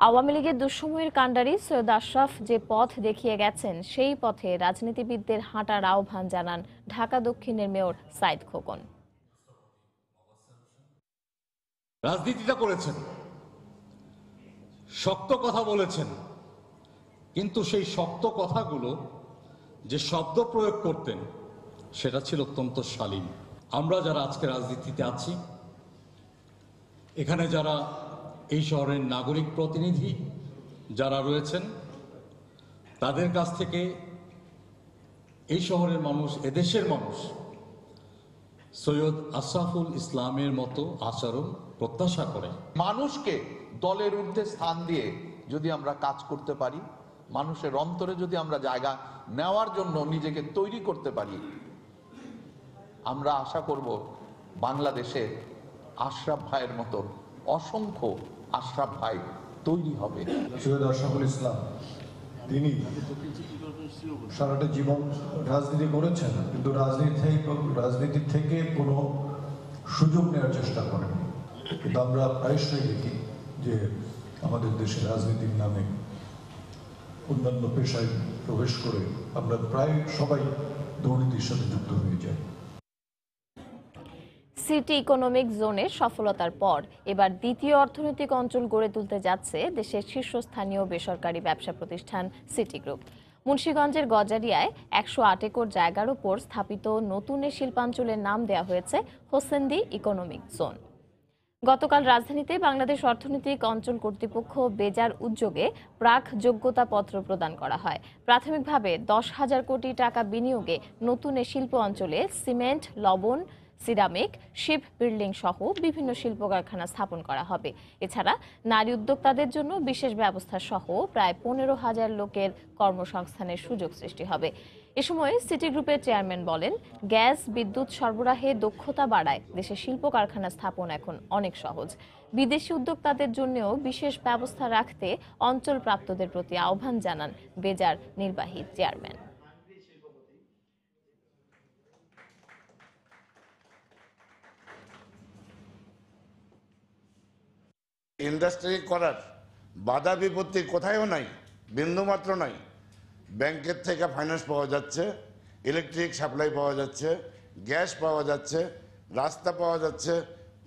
আওয়ামী লীগের দুঃসময়ের কাণ্ডারি সৈয়দ আশরাফ যে পথ দেখিয়ে গেছেন, সেই পথে রাজনীতিবিদদের হাঁটার আহ্বান জানান ঢাকা দক্ষিণের মেয়র সাইদ খোকন। রাজনীতিটা করেছেন, শক্ত কথা বলেছেন, কিন্তু সেই শক্ত কথাগুলো যে শব্দ প্রয়োগ করতেন সেটা ছিল অত্যন্ত শালীন। আমরা যারা আজকে রাজনীতিতে আছি, এখানে যারা এই শহরের নাগরিক প্রতিনিধি যারা রয়েছেন, তাদের কাছ থেকে এই শহরের মানুষ, এদেশের মানুষ সৈয়দ আশরাফুল ইসলামের মতো আচরণ প্রত্যাশা করে। মানুষকে দলের ঊর্ধ্বে স্থান দিয়ে যদি আমরা কাজ করতে পারি, মানুষের অন্তরে যদি আমরা জায়গা নেওয়ার জন্য নিজেকে তৈরি করতে পারি, আমরা আশা করব বাংলাদেশে আশরাফ ভাইয়ের মতো অসংখ্য আশরাফ ভাই তৈরি হবে। সৈয়দ আশরাফুল ইসলাম তিনি সারাটা জীবন রাজনীতি করেছেন, কিন্তু রাজনীতি থেকে কোনো সুযোগ নেওয়ার চেষ্টা করেন। কিন্তু আমরা প্রায়শই দেখি যে আমাদের দেশের রাজনীতির নামে অন্যান্য পেশায় প্রবেশ করে আমরা প্রায় সবাই দুর্নীতির সাথে যুক্ত হয়ে যাই। সিটি ইকোনমিক জোনের সফলতার পর এবার দ্বিতীয় অর্থনৈতিক অঞ্চল গড়ে তুলতে যাচ্ছে দেশের শীর্ষস্থানীয় বেসরকারি ব্যবসা প্রতিষ্ঠান সিটি গ্রুপ। মুন্সিগঞ্জের গজারিয়ায় 108 একর জায়গার উপর স্থাপিত নতুন এ শিল্পাঞ্চলের নাম দেওয়া হয়েছে হোসেন্দি ইকোনমিক জোন। গতকাল রাজধানীতে বাংলাদেশ অর্থনৈতিক অঞ্চল কর্তৃপক্ষ বেজার উদ্যোগে প্রাক যোগ্যতা পত্র প্রদান করা হয়। প্রাথমিকভাবে 10,000 কোটি টাকা বিনিয়োগে নতুন এ শিল্প অঞ্চলে সিমেন্ট, লবণ, সিরামিক, শিপ বিল্ডিং সহ বিভিন্ন শিল্প কারখানা স্থাপন করা হবে। এছাড়া নারী উদ্যোক্তাদের জন্য বিশেষ ব্যবস্থা সহ প্রায় 15,000 লোকের কর্মসংস্থানের সুযোগ সৃষ্টি হবে। এ সময় সিটি গ্রুপের চেয়ারম্যান বলেন, গ্যাস বিদ্যুৎ সরবরাহে দক্ষতা বাড়ায় দেশে শিল্প কারখানা স্থাপন এখন অনেক সহজ। বিদেশি উদ্যোক্তাদের জন্যও বিশেষ ব্যবস্থা রাখতে অঞ্চল প্রাপ্তদের প্রতি আহ্বান জানান বেজার নির্বাহী চেয়ারম্যান। ইন্ডাস্ট্রি করার বাধা বিপত্তি কোথায়ও নাই, বিন্দুমাত্র নাই। ব্যাংকের থেকে ফাইন্যান্স পাওয়া যাচ্ছে, ইলেকট্রিক সাপ্লাই পাওয়া যাচ্ছে, গ্যাস পাওয়া যাচ্ছে, রাস্তা পাওয়া যাচ্ছে,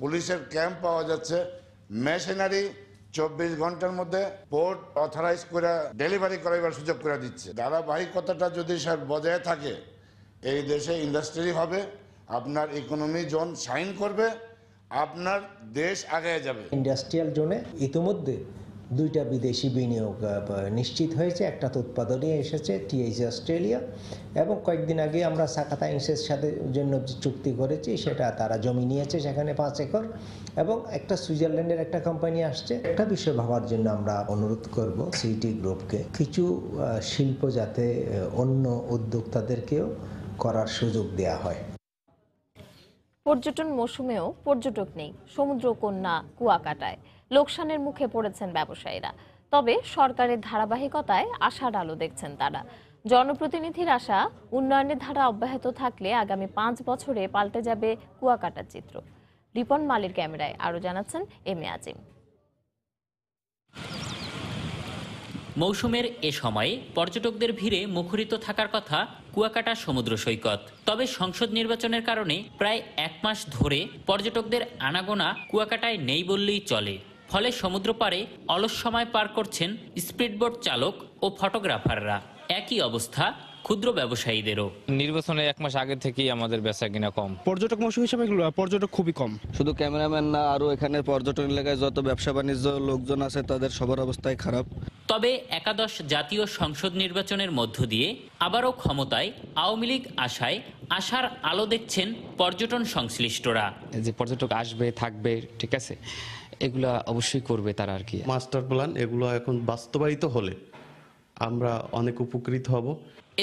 পুলিশের ক্যাম্প পাওয়া যাচ্ছে, মেশিনারি 24 ঘন্টার মধ্যে পোর্ট অথরাইজ করে ডেলিভারি করাইবার সুযোগ করে দিচ্ছে। ধারাবাহিকতাটা যদি স্যার বজায় থাকে, এই দেশে ইন্ডাস্ট্রি হবে, আপনার ইকোনমি জোন শাইন করবে, আপনার দেশ আগে যাবে। ইন্ডাস্ট্রিয়াল জোনে ইতিমধ্যে 2টা বিদেশি বিনিয়োগ নিশ্চিত হয়েছে। একটা তো উৎপাদনে এসেছে টিএইচ অস্ট্রেলিয়া, এবং কয়েকদিন আগে আমরা সাকাতা ইন্সের সাথে জন্য চুক্তি করেছি, সেটা তারা জমি নিয়েছে সেখানে 5 একর, এবং একটা সুইজারল্যান্ডের একটা কোম্পানি আসছে। একটা বিষয় ভাবার জন্য আমরা অনুরোধ করব সিটি গ্রুপকে, কিছু শিল্প যাতে অন্য উদ্যোক্তাদেরকেও করার সুযোগ দেওয়া হয়। পর্যটন মৌসুমেও পর্যটক নেই, সমুদ্রকন্যা কুয়াকাটায় লোকসানের মুখে পড়েছেন ব্যবসায়ীরা। তবে সরকারের ধারাবাহিকতায় আশার আলো দেখছেন তারা। জনপ্রতিনিধির আশা, উন্নয়নের ধারা অব্যাহত থাকলে আগামী 5 বছরে পাল্টে যাবে কুয়াকাটার চিত্র। রিপন মালির ক্যামেরায় আরো জানাচ্ছেন এম এ আজিম। মৌসুমের এ সময়ে পর্যটকদের ভিড়ে মুখরিত থাকার কথা কুয়াকাটা সমুদ্র সৈকত। তবে সংসদ নির্বাচনের কারণে প্রায় 1 মাস ধরে পর্যটকদের আনাগোনা কুয়াকাটায় নেই বললেই চলে। ফলে সমুদ্র পাড়ে অলস সময় পার করছেন স্পিডবোট চালক ও ফটোগ্রাফাররা। একই অবস্থা ক্ষুদ্র ব্যবসায়ীদেরও। নির্বাচনে 1 মাস আগে থেকেই আমাদের বেচা কিনা কম। পর্যটক মৌসুম হিসেবে পর্যটক খুবই কম। শুধু ক্যামেরাম্যান না, আরও এখানে পর্যটন এলাকায় যত ব্যবসা বাণিজ্য লোকজন আছে তাদের সবার অবস্থায় খারাপ। তবে একাদশ জাতীয় সংসদ নির্বাচনের মধ্য দিয়ে আবারও ক্ষমতায় আওয়ামী লীগ আশায় আশার আলো দেখছেন পর্যটন সংশ্লিষ্টরা। যে পর্যটক আসবে, থাকবে, ঠিক আছে, এগুলা অবশ্যই করবে তারা আর কি। মাস্টার প্ল্যান এগুলো এখন বাস্তবায়িত হলে আমরা অনেক উপকৃত হব।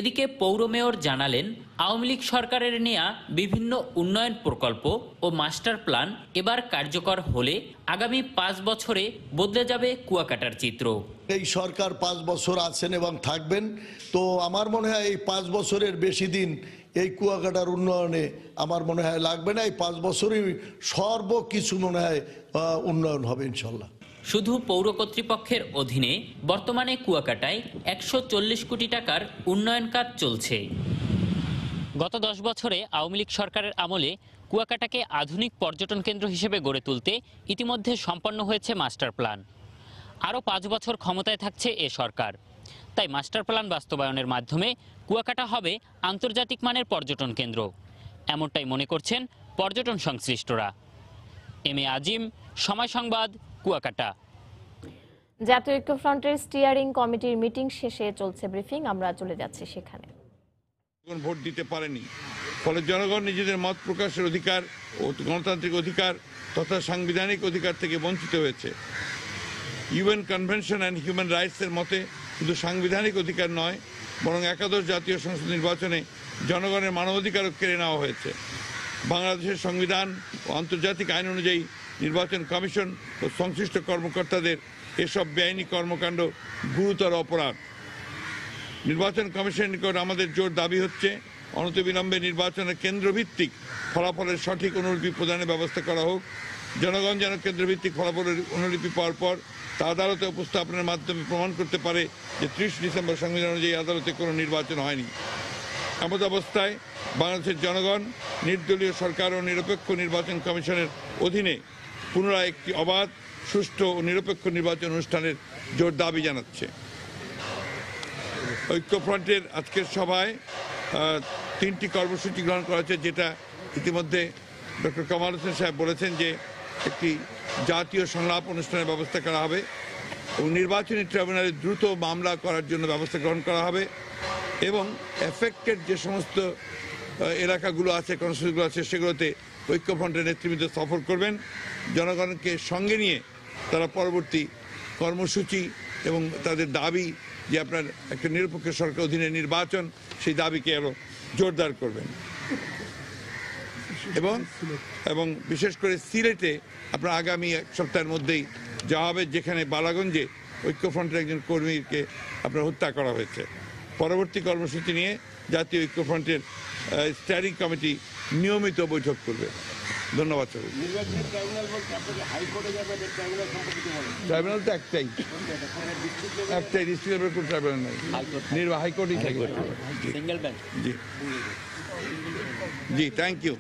এদিকে পৌর মেয়র জানালেন, আওয়ামী লীগ সরকারের নেয়া বিভিন্ন উন্নয়ন প্রকল্প ও মাস্টার প্ল্যান এবার কার্যকর হলে আগামী 5 বছরে বদলে যাবে কুয়াকাটার চিত্র। এই সরকার 5 বছর আছেন এবং থাকবেন, তো আমার মনে হয় এই 5 বছরের বেশি দিন এই কুয়াকাটার উন্নয়নে আমার মনে হয় লাগবে না। এই 5 বছরই সর্বকিছু মনে হয় উন্নয়ন হবে ইনশাল্লাহ। শুধু পৌর কর্তৃপক্ষের অধীনে বর্তমানে কুয়াকাটায় 140 কোটি টাকার উন্নয়ন কাজ চলছে। গত 10 বছরে আওয়ামী লীগ সরকারের আমলে কুয়াকাটাকে আধুনিক পর্যটন কেন্দ্র হিসেবে গড়ে তুলতে ইতিমধ্যে সম্পন্ন হয়েছে মাস্টার প্ল্যান। আরও 5 বছর ক্ষমতায় থাকছে এ সরকার। তাই মাস্টার প্ল্যান বাস্তবায়নের মাধ্যমে কুয়াকাটা হবে আন্তর্জাতিক মানের পর্যটন কেন্দ্র, এমনটাই মনে করছেন পর্যটন সংশ্লিষ্টরা। এম এ আজিম, সময় সংবাদ, কুয়াকাটা। জাতীয় ঐক্যফ্রন্টের স্টিয়ারিং কমিটির মিটিং শেষে চলছে ব্রিফিং, আমরা চলে যাচ্ছি সেখানে। ভোট দিতে পারেনি, ফলে জনগণ নিজেদের মত প্রকাশের অধিকার ও গণতান্ত্রিক অধিকার তথা সাংবিধানিক অধিকার থেকে বঞ্চিত হয়েছে। ইউএন কনভেনশন অ্যান্ড হিউম্যান রাইটসের মতে শুধু সাংবিধানিক অধিকার নয়, বরং একাদশ জাতীয় সংসদ নির্বাচনে জনগণের মানবাধিকারও কেড়ে নেওয়া হয়েছে। বাংলাদেশের সংবিধান ও আন্তর্জাতিক আইন অনুযায়ী নির্বাচন কমিশন ও সংশ্লিষ্ট কর্মকর্তাদের এসব বেআইনি কর্মকাণ্ড গুরুতর অপরাধ। নির্বাচন কমিশনের নিকট আমাদের জোর দাবি হচ্ছে অনতিবিলম্বে নির্বাচনের কেন্দ্রভিত্তিক ফলাফলের সঠিক অনুলিপি প্রদানের ব্যবস্থা করা হোক। জনগণ যেন কেন্দ্রভিত্তিক ফলাফলের অনুলিপি পাওয়ার পর তা আদালতে উপস্থাপনের মাধ্যমে প্রমাণ করতে পারে যে 30 ডিসেম্বর সংবিধান অনুযায়ী আদালতে কোনো নির্বাচন হয়নি। এমত অবস্থায় বাংলাদেশের জনগণ নির্দলীয় সরকার ও নিরপেক্ষ নির্বাচন কমিশনের অধীনে পুনরায় একটি অবাধ, সুষ্ঠু ও নিরপেক্ষ নির্বাচন অনুষ্ঠানের জোর দাবি জানাচ্ছে। ঐক্যফ্রন্টের আজকের সভায় 3টি কর্মসূচি গ্রহণ করা হয়েছে, যেটা ইতিমধ্যে ডক্টর কামাল হোসেন সাহেব বলেছেন যে একটি জাতীয় সংলাপ অনুষ্ঠানের ব্যবস্থা করা হবে এবং নির্বাচনী ট্রাইব্যুনালে দ্রুত মামলা করার জন্য ব্যবস্থা গ্রহণ করা হবে এবং এফেক্টেড যে সমস্ত এলাকাগুলো আছে, কনস্টিটিউয়েন্সিগুলো আছে, সেগুলোতে ঐক্যফ্রন্টের নেতৃবৃন্দ সফর করবেন। জনগণকে সঙ্গে নিয়ে তারা পরবর্তী কর্মসূচি এবং তাদের দাবি যে আপনার একটা নিরপেক্ষ সরকার অধীনে নির্বাচন, সেই দাবিকে আরও জোরদার করবেন। এবং বিশেষ করে সিলেটে আপনার আগামী এক সপ্তাহের মধ্যেই যাওয়া হবে, যেখানে বালাগঞ্জে ঐক্যফ্রন্টের একজন কর্মীকে আপনার হত্যা করা হয়েছে। পরবর্তী কর্মসূচি নিয়ে জাতীয় ঐক্যফ্রন্টের স্টিয়ারিং কমিটি নিয়মিত বৈঠক করবে। ধন্যবাদ। ট্রাইব্যুনাল তো একটাই ডিস্ট্রিক্ট লেভেলের কোনো ট্রাইব্যুনাল নাই, হাইকোর্টই থাকবে। জি জি, থ্যাংক ইউ।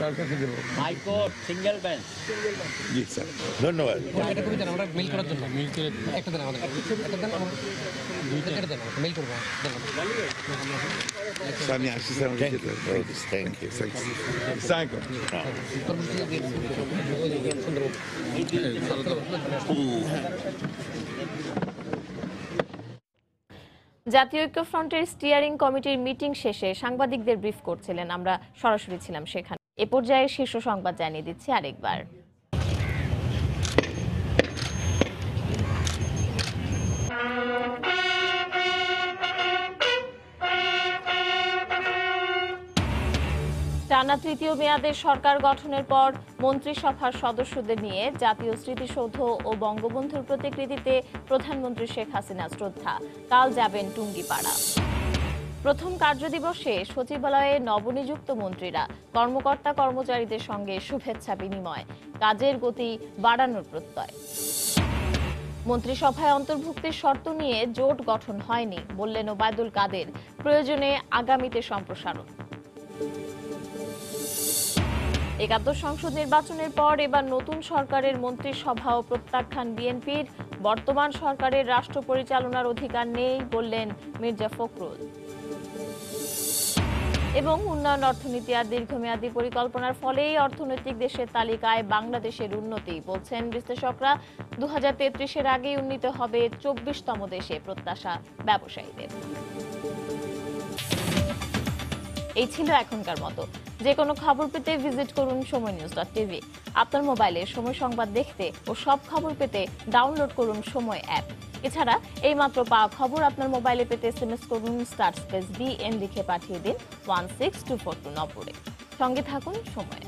কার কাছে দেবো? High court single bench. জি স্যার, ধন্যবাদ। আমি আসছি স্যার। Thank you. জাতীয় ঐক্যফ্রন্টের স্টিয়ারিং কমিটির মিটিং শেষে সাংবাদিকদের ব্রিফ করছিলেন, আমরা সরাসরি ছিলাম সেখানে। এ পর্যায়ে শীর্ষ সংবাদ জানিয়ে দিচ্ছি আরেকবার। টানা তৃতীয় মেয়াদে সরকার গঠনের পর মন্ত্রিসভার সদস্যদের নিয়ে জাতীয় স্মৃতিসৌধ ও বঙ্গবন্ধুর প্রতিকৃতিতে প্রধানমন্ত্রী শেখ হাসিনা শ্রদ্ধা। কাল যাবেন টুঙ্গিপাড়া। প্রথম কার্যদিবসে সচিবালয়ে নবনিযুক্ত মন্ত্রীরা কর্মকর্তা কর্মচারীদের সঙ্গে শুভেচ্ছা বিনিময়, কাজের গতি বাড়ানোর প্রত্যয়। মন্ত্রিসভায় অন্তর্ভুক্তির শর্ত নিয়ে জোট গঠন হয়নি, বললেন ওবায়দুল কাদের। প্রয়োজনে আগামীতে সম্প্রসারণ। একাদশ সংসদ নির্বাচনের পর এবার নতুন সরকারের মন্ত্রিসভাও প্রত্যাখ্যান বিএনপির। বর্তমান সরকারের রাষ্ট্র পরিচালনার অধিকার নেই, বললেন মির্জা ফখরুল। এবং উন্নয়ন, অর্থনীতি আর দীর্ঘমেয়াদী পরিকল্পনার ফলেই অর্থনৈতিক দেশের তালিকায় বাংলাদেশের উন্নতি, বলছেন বিশ্লেষকরা। 2033-এর আগেই উন্নীত হবে 24তম দেশে, প্রত্যাশা ব্যবসায়ীদের। এই ছিল এখনকার মতো। যে কোনো খবর পেতে ভিজিট করুন সময়নিউজ.tv। আপনার মোবাইলে সময় সংবাদ দেখতে ও সব খবর পেতে ডাউনলোড করুন সময় অ্যাপ। এছাড়া এইমাত্র পাওয়া খবর আপনার মোবাইলে পেতে SMS করুন *BN লিখে পাঠিয়ে দিন 16242 নম্বরে। সঙ্গে থাকুন সময়।